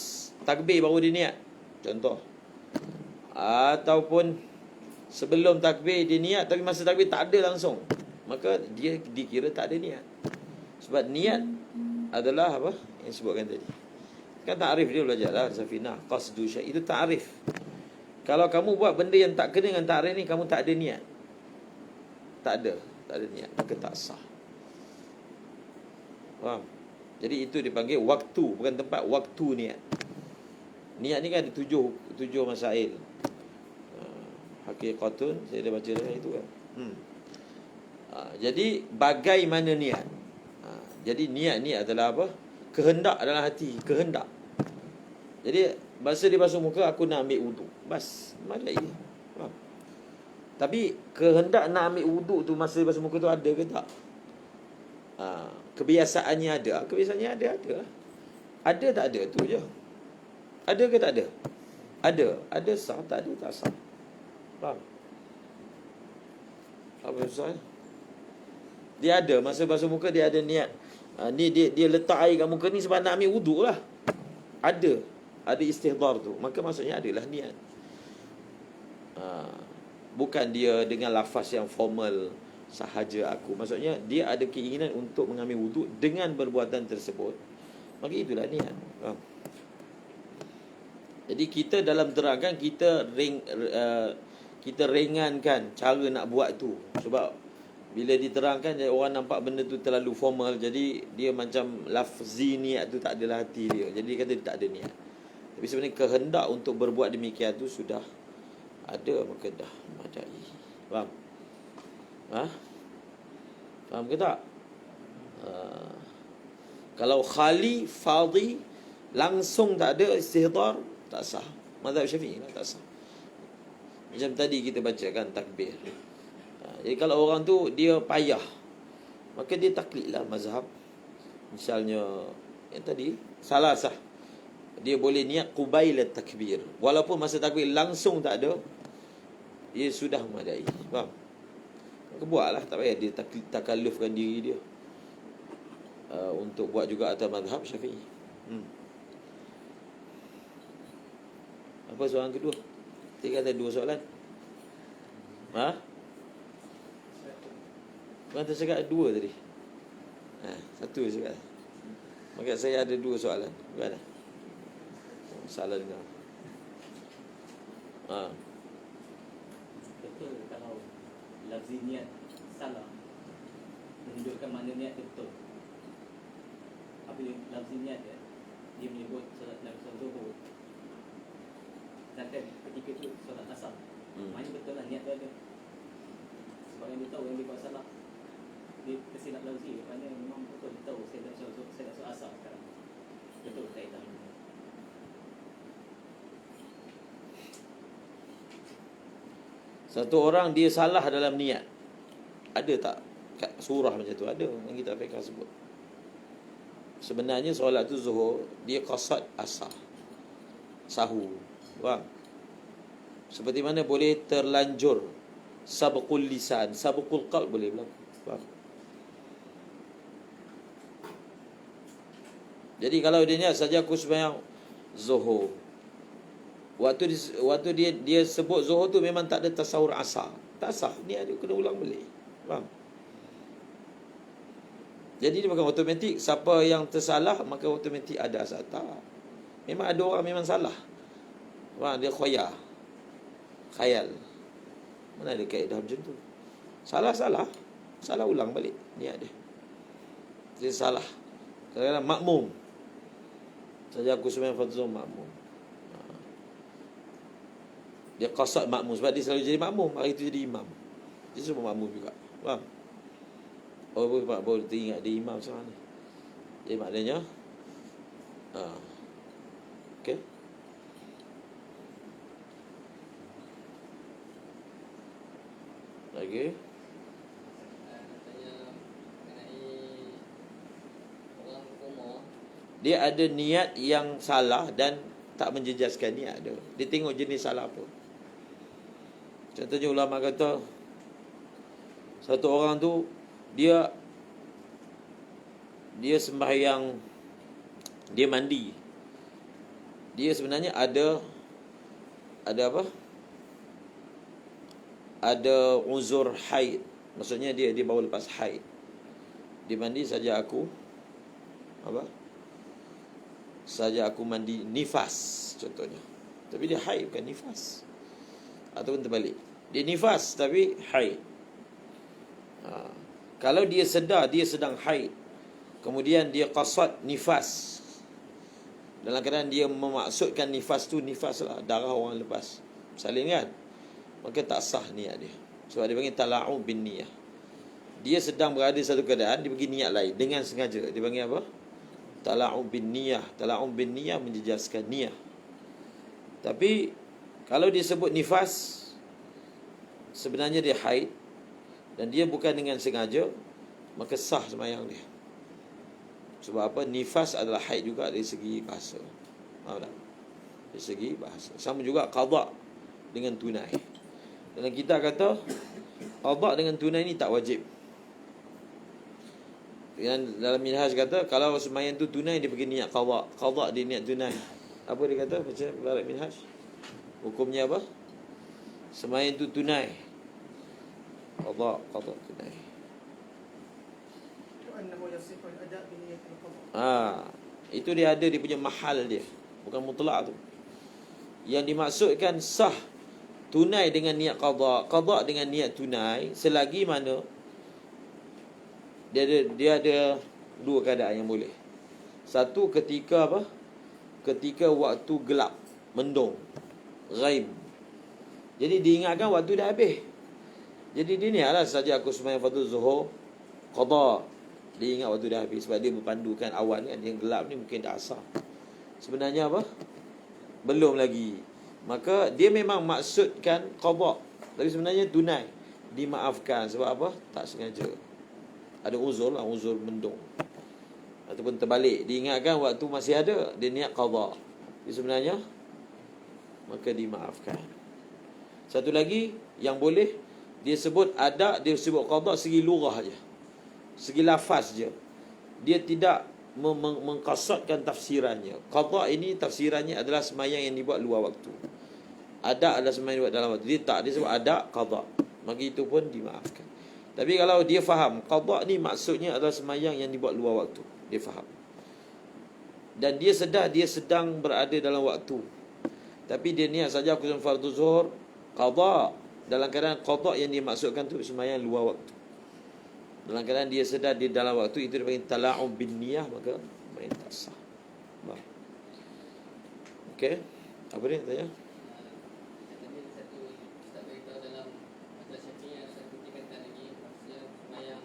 takbir baru dia niat, contoh, ataupun sebelum takbir dia niat tapi masa takbir tak ada langsung, maka dia dikira tak ada niat. Sebab niat adalah apa yang sebutkan tadi. Kan takrif dia belajar lah, Safinah, qasdu syai', itu takrif. Kalau kamu buat benda yang tak kena dengan takrif ni, kamu tak ada niat. Tak ada niat, maka tak sah. Faham? Jadi itu dipanggil waktu, bukan tempat, waktu niat. Niat ni kan ada tujuh masail. Haqiqatun, saya dah baca dah itu kan. Jadi bagaimana niat? Jadi niat ni adalah apa? Kehendak dalam hati, kehendak. Jadi masa dia basuh muka, aku nak ambil wudu, bas, madai. Faham? Tapi kehendak nak ambil wudu tu masa dia basuh muka tu ada ke tak? Kebiasaannya ada. Kebiasaannya ada. Ada tak ada tu je. Ada ke tak ada? Ada sah, tak ada tak sah. Faham? Apa susah? Dia ada masa basuh muka, dia ada niat. Ni dia letak air kat muka ni sebab nak ambil wuduk lah. Ada istihdar tu, maka maksudnya adalah niat. Bukan dia dengan lafaz yang formal sahaja aku. Maksudnya dia ada keinginan untuk mengambil wuduk dengan perbuatan tersebut, maka itulah niat. Jadi kita dalam terangkan, kita ringankan cara nak buat tu. Sebab bila diterangkan, orang nampak benda tu terlalu formal, jadi dia macam lafzi niat tu tak adalah hati dia. Jadi dia kata dia tak ada niat. Tapi sebenarnya kehendak untuk berbuat demikian tu sudah ada, maka dah madai. Faham? Faham ke tak? Kalau khali, fadhi, langsung tak ada istihdar, tak sah. Mazhab Syafi'i tak sah. Macam tadi kita bacakan takbir. Jadi kalau orang tu dia payah, maka dia taklidlah mazhab. Misalnya yang tadi salah sah, dia boleh niat qubailat takbir, walaupun masa takbir langsung tak ada, dia sudah memadai. Faham? Maka buatlah, tak payah dia takallufkan diri dia untuk buat juga atas mazhab Syafi'i. Apa soalan kedua? Tiga ada dua soalan. Bukan tersekat dua tadi. Satu sekat. Maka saya ada dua soalan. Bukan dah? Salah dengar. Betul kalau lafzi niat salah, menunjukkan makna niat itu betul. Apabila lafzi niat dia menyebut solat zuhur, sedangkan ketika itu solat asar, maknanya betul lah niat tu ada. Sebab yang dia tahu yang dia buat salah, dia tersilap lafzi, maknanya memang betul dia tahu saya tak solat asar sekarang. Betul kaitan. Satu orang dia salah dalam niat. Ada tak kat surah macam tu? Ada yang kita fiqh sebut. Sebenarnya solat tu zuhur, dia qasad asar, sahur. Faham? Seperti mana boleh terlanjur sabqul lisan, sabqul qalb boleh berlaku. Faham? Jadi kalau dia niat saja aku sembahyang zuhur, waktu dia sebut zuhur tu memang tak ada tasawur asar, tak sah, niat dia kena ulang balik. Faham? Jadi dia bukan automatik siapa yang tersalah maka automatik ada asar. Tak. Memang ada orang memang salah. Faham? Dia khayal. Mana ada kaedah macam tu? Salah ulang balik niat dia. Dia salah. Kadang-kadang makmum saja aku sembahyang fardu zuhur makmum. Dia qasad makmum sebab dia selalu jadi makmum, hari itu jadi imam. Dia semua makmum juga. Faham? Oh, baru teringat dia imam sekarang ni. Jadi maknanya okey. Lagi Tanya mengenai orang koma. dia ada niat yang salah dan tak menjejaskan niat dia. Dia tengok jenis salah apa. Contohnya ulama kata satu orang tu dia sembahyang, dia mandi. Dia sebenarnya ada apa? Ada uzur haid. Maksudnya dia baru lepas haid. Dia mandi saja aku mandi nifas contohnya. Tapi dia haid bukan nifas. Ataupun terbalik. Dia nifas tapi haid. Kalau dia sedar dia sedang haid, kemudian dia qasad nifas, dalam keadaan dia memaksudkan nifas tu nifas lah, darah orang lepas salin kan, maka tak sah niat dia. Sebab dia panggil tala'ub bin niyah. Dia sedang berada satu keadaan, dia pergi niat lain dengan sengaja. Dia panggil apa? Tala'ub bin niyah. Tala'ub bin niyah menjejaskan niat. Tapi kalau dia sebut nifas, sebenarnya dia haid dan dia bukan dengan sengaja, maka sah sembahyang dia. Sebab apa? Nifas adalah haid juga dari segi bahasa. Faham tak? Dari segi bahasa. Sama juga qada dengan tunai. Dan kita kata qada dengan tunai ni tak wajib. Dan dalam minhaj kata kalau sembahyang tu tunai dia pergi niat qada, qada dia niat tunai. Apa dia kata? Baca dalam minhaj. Hukumnya apa? Sembahyang tu tunai. Qada tunai. Itu dia ada dia punya mahal dia, bukan mutlak tu. Yang dimaksudkan sah tunai dengan niat qada, qada dengan niat tunai selagi mana dia ada dua keadaan yang boleh. Satu ketika apa? Ketika waktu gelap, mendung, ghaib. Jadi diingatkan waktu dah habis. Jadi dia ni lah saja aku sembahyang fardu zuhur qada. Dia ingat waktu dah habis sebab dia berpandukan awan kan, yang gelap ni mungkin dah asar. Sebenarnya apa? Belum lagi. Maka dia memang maksudkan qada, tapi sebenarnya tunai. Dimaafkan sebab apa? Tak sengaja. Ada uzur lah, uzur mendung. Ataupun terbalik, diingatkan waktu masih ada, dia niat qada. Jadi sebenarnya maka dimaafkan. Satu lagi yang boleh, dia sebut ada, dia sebut qada segi lurah je, segi lafaz je. Dia tidak mengqasadkan tafsirannya. Qada ini tafsirannya adalah sembahyang yang dibuat luar waktu. Ada adalah sembahyang yang dibuat dalam waktu. Dia tak, dia sebut ada qada, maka itu pun dimaafkan. Tapi kalau dia faham qada ni maksudnya adalah sembahyang yang dibuat luar waktu, dia faham, dan dia sedar dia sedang berada dalam waktu, tapi dia niat saja aku sembahyang fardu zuhur qada, dalam keadaan qada yang dimaksudkan tu sembahyang luar waktu, dalam keadaan dia sedar dia dalam waktu, itu dipanggil tala'ub bin niyah, maka sembahyang tak sah. Okey, apa dia tanya? Tadi satu Ustaz beritahu dalam Majlis Syafi'i ada satu tingkatan lagi, maksudnya sembahyang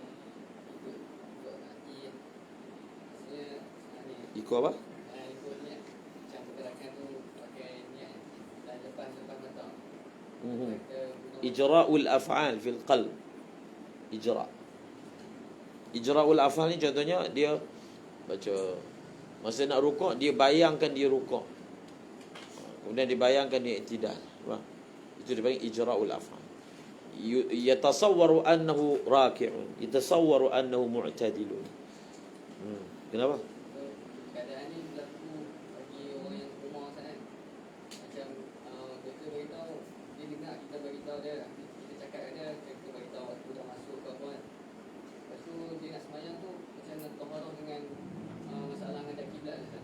ikut hati. Maksudnya ni Ikut apa? ikut niat, macam pergerakan tu pakai niat dan lepas matang. ijra'ul af'al fil qalb. Ijra'ul af'al ni contohnya dia baca, masa nak rukuk dia bayangkan dia rukuk, kemudian dia bayangkan dia i'tidal. Itu dipanggil ijra'ul af'al. Yatasawwaru annahu raki'un, yatasawwaru annahu mu'tadilun. Kenapa? Keadaan ni berlaku bagi orang yang koma sangat. Macam doktor beritahu, dia dengar kita beritahu dia, kita cakap kat dia, kita beritahu waktu dah masuk ke apa kan. Lepas tu dia nak sembahyang tu macam nak taharah dengan masalah menghadap kiblat kan.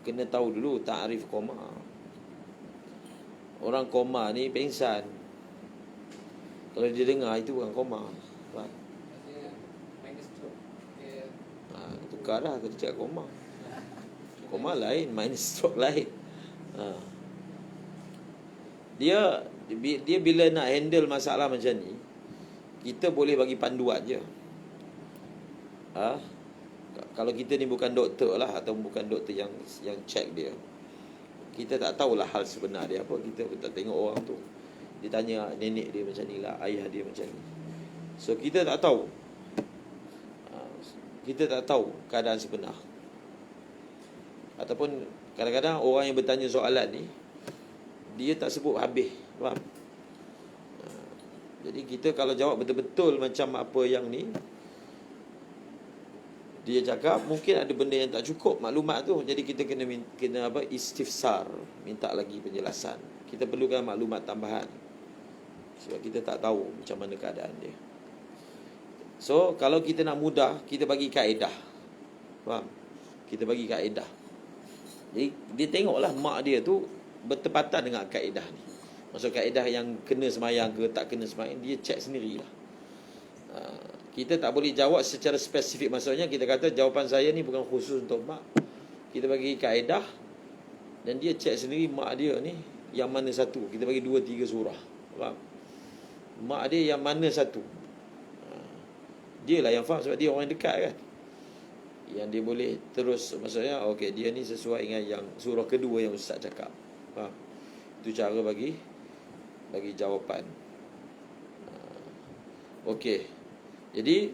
Kena tahu dulu takrif koma. Orang koma ni pengsan. Kalau dia dengar itu bukan koma. Faham? Maksudnya minus stroke. Dia Tukar dah kita cakap koma. Koma lain, minus stroke lain. Dia bila nak handle masalah macam ni, kita boleh bagi panduan je. Kalau kita ni bukan doktor lah, atau bukan doktor yang check dia, kita tak tahulah hal sebenar dia apa. Kita pun tak tengok orang tu. Dia tanya nenek dia macam ni lah, ayah dia macam ni. So kita tak tahu. Kita tak tahu keadaan sebenar. Ataupun kadang-kadang orang yang bertanya soalan ni, dia tak sebut habis. Faham? Jadi kita kalau jawab betul-betul macam apa yang ni dia cakap, mungkin ada benda yang tak cukup maklumat tu. Jadi kita kena istifsar, minta lagi penjelasan. Kita perlukan maklumat tambahan sebab kita tak tahu macam mana keadaan dia. So kalau kita nak mudah, kita bagi kaedah. Faham? Kita bagi kaedah. Jadi dia tengoklah mak dia tu bertepatan dengan kaedah ni. Maksud kaedah yang kena semayang ke tak kena semayang, dia check sendirilah. Kita tak boleh jawab secara spesifik. Maksudnya kita kata jawapan saya ni bukan khusus untuk mak. Kita bagi kaedah dan dia check sendiri mak dia ni yang mana satu. Kita bagi 2-3 surah. Faham? Mak dia yang mana satu. Dia lah yang faham sebab dia orang yang dekat kan. Yang dia boleh terus, maksudnya okey, dia ni sesuai dengan yang surah kedua yang ustaz cakap. Faham? Itu cara bagi jawapan. Okey. Jadi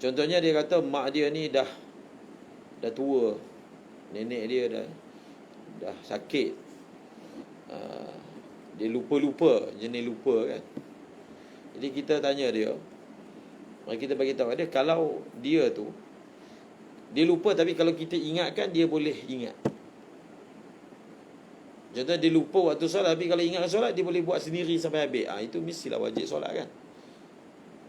contohnya dia kata mak dia ni dah tua. Nenek dia dah sakit. Dia lupa-lupa, jenis lupa kan. Jadi kita tanya dia, kita bagi tahu dia, kalau dia tu dia lupa, tapi kalau kita ingatkan dia boleh ingat. Contohnya dia lupa waktu solat, tapi kalau ingat solat dia boleh buat sendiri sampai habis. Itu mestilah wajib solat kan.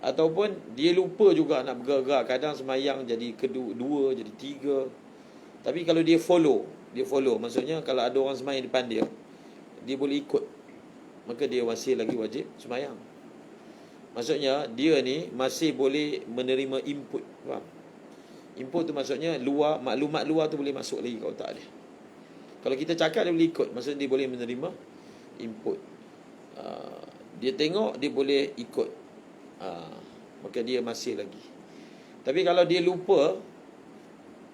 Ataupun dia lupa juga nak bergerak. Kadang semayang jadi kedua, jadi 3. Tapi kalau dia follow, maksudnya kalau ada orang semayang depan dia, dia boleh ikut, maka dia masih lagi wajib semayang. Maksudnya dia ni masih boleh menerima input. Faham? Input tu maksudnya maklumat luar tu boleh masuk lagi ke otak dia. Kalau kita cakap dia boleh ikut, maksudnya dia boleh menerima input. Dia tengok, dia boleh ikut. Maka dia masih lagi. Tapi kalau dia lupa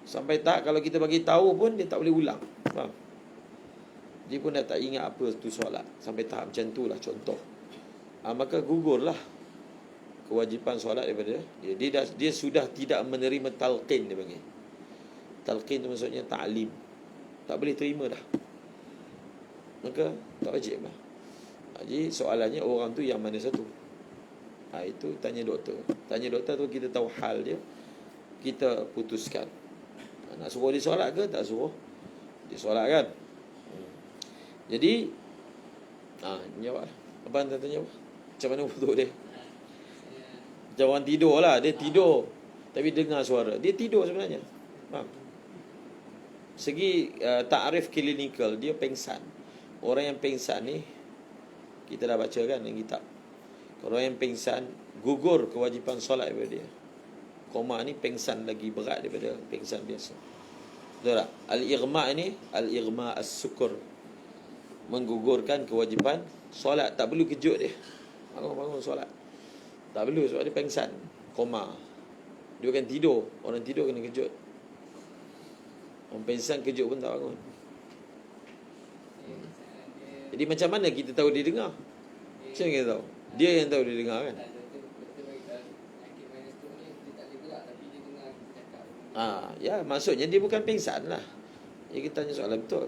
sampai tak, kalau kita bagi tahu pun dia tak boleh ulang. Faham? Dia pun dah tak ingat apa tu solat. Sampai tahap macam tu lah contoh. Maka gugurlah kewajipan solat daripada dia. Dia sudah tidak menerima talqin, dia panggil. Talqin tu maksudnya ta'lim. Tak boleh terima dah. Maka tak wajib lah. Jadi soalannya orang tu yang mana satu? Itu tanya doktor. Tanya doktor tu kita tahu hal dia, kita putuskan. Nak suruh dia solat ke tak suruh dia solat kan. Jadi jawab. Apa anda tanya apa? Macam mana wuduk dia? Macam orang tidur lah. Dia tidur tapi dengar suara. Dia tidur sebenarnya. Faham? Segi ta'rif klinikal, dia pengsan. Orang yang pengsan ni kita dah baca kan dalam kitab. Orang yang pengsan, gugur kewajipan solat daripada dia. Koma ni pengsan lagi berat daripada pengsan biasa. Betul tak? Al-ighma' ni, al-ighma' as-sukur, menggugurkan kewajipan solat. Tak perlu kejut dia. Bangun solat. Tak perlu sebab dia pengsan. Koma. Dia bukan tidur. Orang tidur kena kejut. Orang pengsan kejut pun tak bangun. dia Jadi macam mana kita tahu dia dengar? Macam mana kita tahu? Dia yang tahu dia dengar kan? Doktor bagi tahu penyakit minus tu ni dia tak boleh gerak tapi dia dengar kita cakap. Ya, maksudnya dia bukan pengsan lah. Ya, kita tanya soalan betul.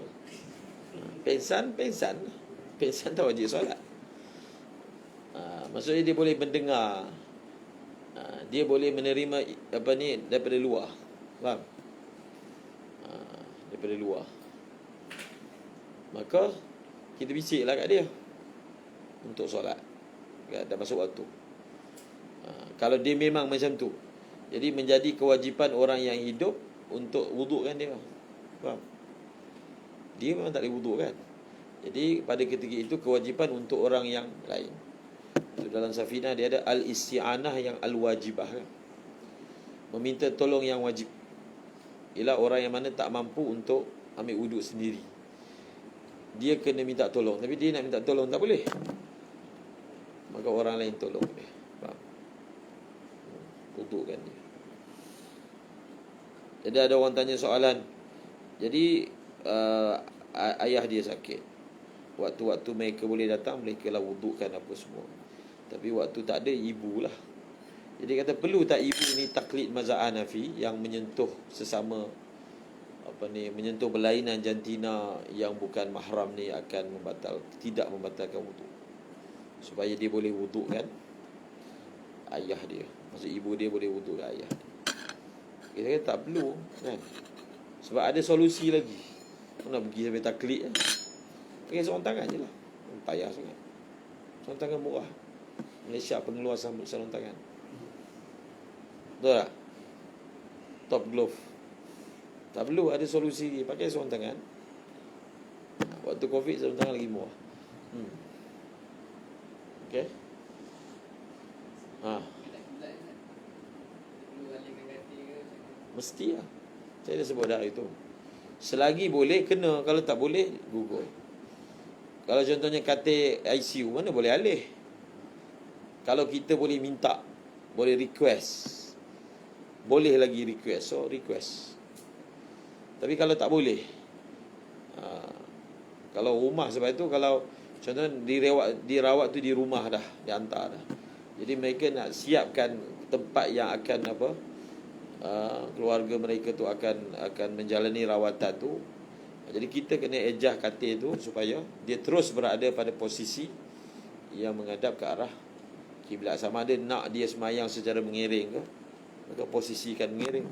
Pengsan lah. Pengsan tak wajib solat. Maksudnya dia boleh mendengar. Dia boleh menerima daripada luar. Faham? Daripada luar. Maka kita bisiklah kat dia untuk solat. Dah masuk waktu. Kalau dia memang macam tu, jadi menjadi kewajipan orang yang hidup untuk wudukkan dia. Faham? Dia memang tak boleh wuduk kan. Jadi pada ketika itu kewajipan untuk orang yang lain. Itu dalam Safinah dia ada al-isti'anah yang al-wajibah kan? Meminta tolong yang wajib. Ialah orang yang mana tak mampu untuk ambil wuduk sendiri. Dia kena minta tolong. Tapi dia nak minta tolong tak boleh. Maka orang lain tolong dia. Faham? Wudukkan dia. Jadi ada orang tanya soalan. Jadi ayah dia sakit. Waktu-waktu mereka boleh datang, mereka lah wudukkan apa semua. Tapi waktu tak ada, ibu lah. Jadi kata perlu tak ibu ni taklid mazhab Hanafi yang menyentuh sesama menyentuh berlainan jantina yang bukan mahram ni akan tidak membatalkan wuduk. Supaya dia boleh wudukkan ayah dia. Maksud ibu dia boleh wudukkan ayah dia. Kita kata tak perlu kan. Sebab ada solusi lagi. Nak pergi sampai taklid kan. Pakai sarung tangan je lah. Payah sangat. Sarung tangan murah. Malaysia pengeluar sarung tangan. Betul tak? Top glove. Tak perlu ada solusi. Pakai sarung tangan. Waktu COVID sarung tangan lagi murah. Okay. Mesti lah. Saya dah sebut dah itu. Selagi boleh, kena. Kalau tak boleh, gugur. Kalau contohnya katil ICU, mana boleh alih? Kalau kita boleh minta, boleh request, boleh lagi request. So, request. Tapi kalau tak boleh, kalau rumah, sebab itu kalau contohnya dirawat tu di rumah dah, dihantar dah. Jadi mereka nak siapkan tempat yang akan keluarga mereka tu akan menjalani rawatan tu. Jadi kita kena ejah katil tu supaya dia terus berada pada posisi yang menghadap ke arah kiblat. Sama ada nak dia semayang secara mengiring ke, maka posisikan mengiring.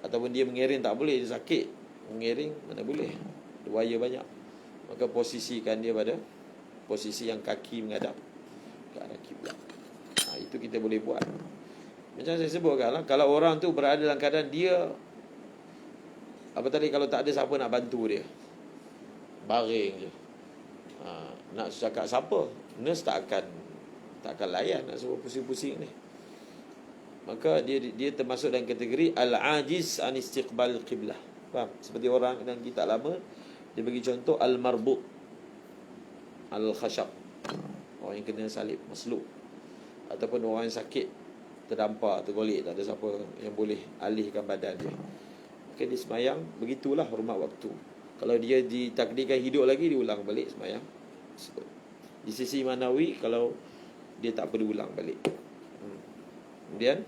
Ataupun dia mengiring tak boleh, dia sakit, mengiring mana boleh, buaya banyak, maka posisikan dia pada posisi yang kaki menghadap ke arah kiblat. Itu kita boleh buat. Macam saya sebutkan lah, kalau orang tu berada dalam keadaan dia kalau tak ada siapa nak bantu dia, baring je, nak cakap siapa, nurse tak akan layan, nak suruh pusing-pusing ni. Maka dia termasuk dalam kategori al-ajiz an istiqbal qiblah. Faham? Seperti orang dalam kitab lama dia bagi contoh al-marbut, al-khashab, orang yang kena salib, maslub, ataupun orang yang sakit, terdampar, tergolek, tak ada siapa yang boleh alihkan badan dia. Maka dia semayang, begitulah hormat waktu. Kalau dia ditakdirkan hidup lagi, diulang balik semayang. Di sisi manawi, kalau dia tak perlu ulang balik. Kemudian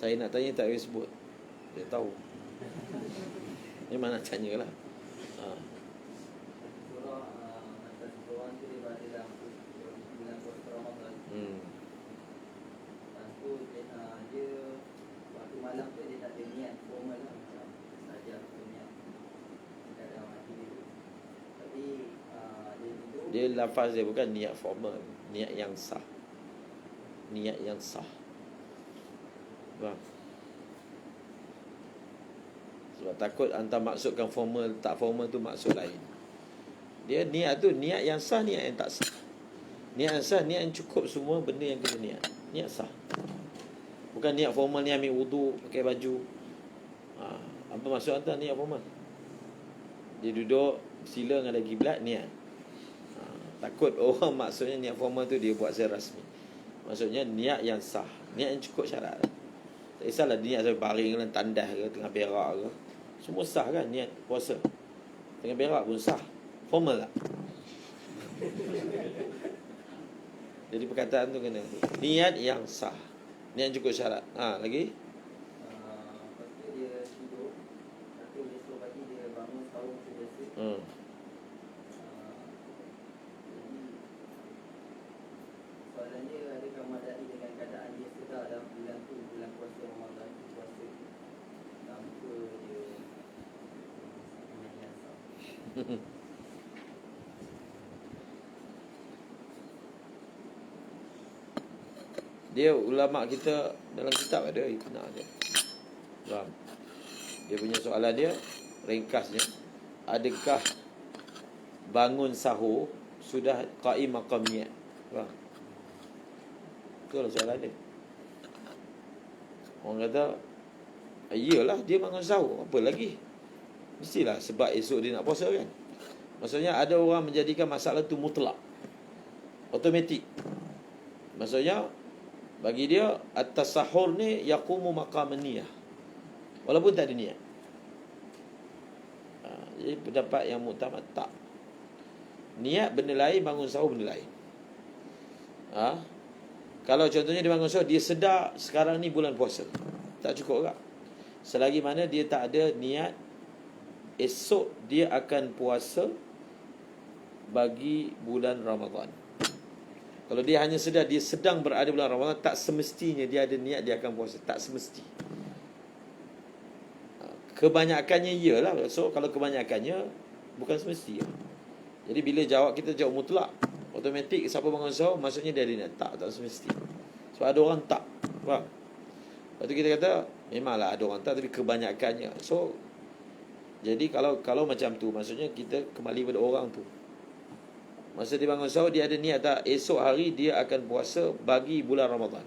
saya nak tanya tak boleh sebut. Dia tahu. Memang nak tanya lah. Dia lafaz dia bukan niat formal, niat yang sah. Niat yang sah. Faham? Sebab takut hantar maksudkan formal, tak formal tu maksud lain. Dia niat tu niat yang sah, niat yang tak sah. Niat yang sah, niat yang cukup semua benda yang kena niat. Niat sah. Bukan niat formal ni ambil wudu, pakai baju. Apa maksud hantar niat formal? Dia duduk sila menghadap kiblat, niat. Takut orang maksudnya niat formal tu dia buat secara rasmi. Maksudnya niat yang sah, niat yang cukup syarat. Tak kisahlah niat sampai baring ke, tandas ke, tengah berak ke. Semua sah kan niat puasa. Tengah berak pun sah. Formal tak? Jadi perkataan tu kena niat yang sah. Niat cukup syarat. Lagi? Lepas tu dia tidur, tapi besok pagi dia bangun sahur macam biasa. Jadi soalan dia, adakah madai dengan keadaan dia sedar dalam bulan tu, bulan puasa Ramadan tu, puasa tanpa dia menyiasat. Dia ulama kita dalam kitab ada ikna dia. Faham? Dia punya soalan dia ringkasnya, adakah bangun sahur sudah qaim maqam niat? Faham? Itulah soalan dia. Orang kata iyalah dia bangun sahur, apa lagi? Mestilah sebab esok dia nak puasa kan. Maksudnya ada orang menjadikan masalah tu mutlak, automatik. Maksudnya bagi dia atas sahur ni yaqumu maqam niyah, walaupun tak ada niat. Jadi pendapat yang muktamad tak. Niat benda lain, bangun sahur benda lain. Kalau contohnya dia bangun sahur, dia sedar sekarang ni bulan puasa, tak cukup tak? Selagi mana dia tak ada niat esok dia akan puasa bagi bulan Ramadan. Kalau dia hanya sedar dia sedang berada bulan Ramadan, tak semestinya dia ada niat dia akan puasa. Tak semesti. Kebanyakannya iyalah. So kalau kebanyakannya bukan semesti. Jadi bila jawab kita jawab mutlak, automatik siapa bangun sahur maksudnya dia ada niat. Tak semesti. Sebab ada orang tak. Faham? Lepas tu kita kata memanglah ada orang tak, tapi kebanyakannya. So jadi kalau macam tu, maksudnya kita kembali pada orang tu. Masa dia bangun sahur, dia ada niat tak esok hari dia akan puasa bagi bulan Ramadan.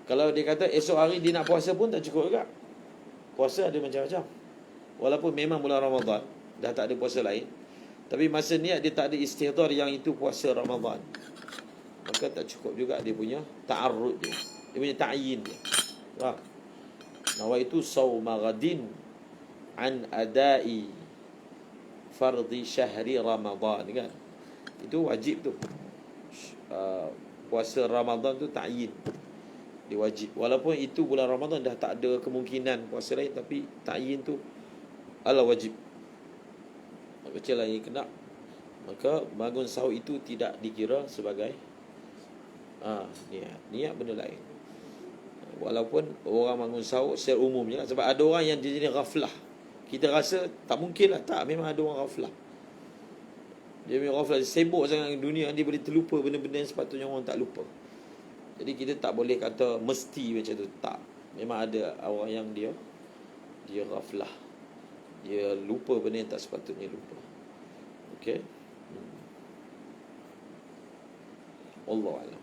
Kalau dia kata esok hari dia nak puasa pun tak cukup juga. Puasa ada macam-macam. Walaupun memang bulan Ramadan, dah tak ada puasa lain, tapi masa niat dia tak ada istihdar yang itu puasa Ramadan, maka tak cukup juga dia punya ta'arrud dia. Dia punya ta'yin dia. Nawaitu sawma ghadin an adai fardhi syahri Ramadan kan. Itu wajib tu. Puasa Ramadan tu ta'yin, dia wajib. Walaupun itu bulan Ramadan dah tak ada kemungkinan puasa lain, tapi ta'yin tu ala wajib. Kecil lagi kena. Maka bangun sahur itu tidak dikira sebagai niat benda lain. Walaupun orang bangun sahur secara umumnya, sebab ada orang yang dia jadi ghaflah. Kita rasa tak mungkin lah. Tak, memang ada orang ghaflah. Dia punya ghaflah, sibuk sangat dengan dunia, dia boleh terlupa benda-benda yang sepatutnya orang tak lupa. Jadi kita tak boleh kata mesti macam tu. Tak. Memang ada orang yang dia ghaflah. Dia lupa benda yang tak sepatutnya lupa. Okey. Allah Allah.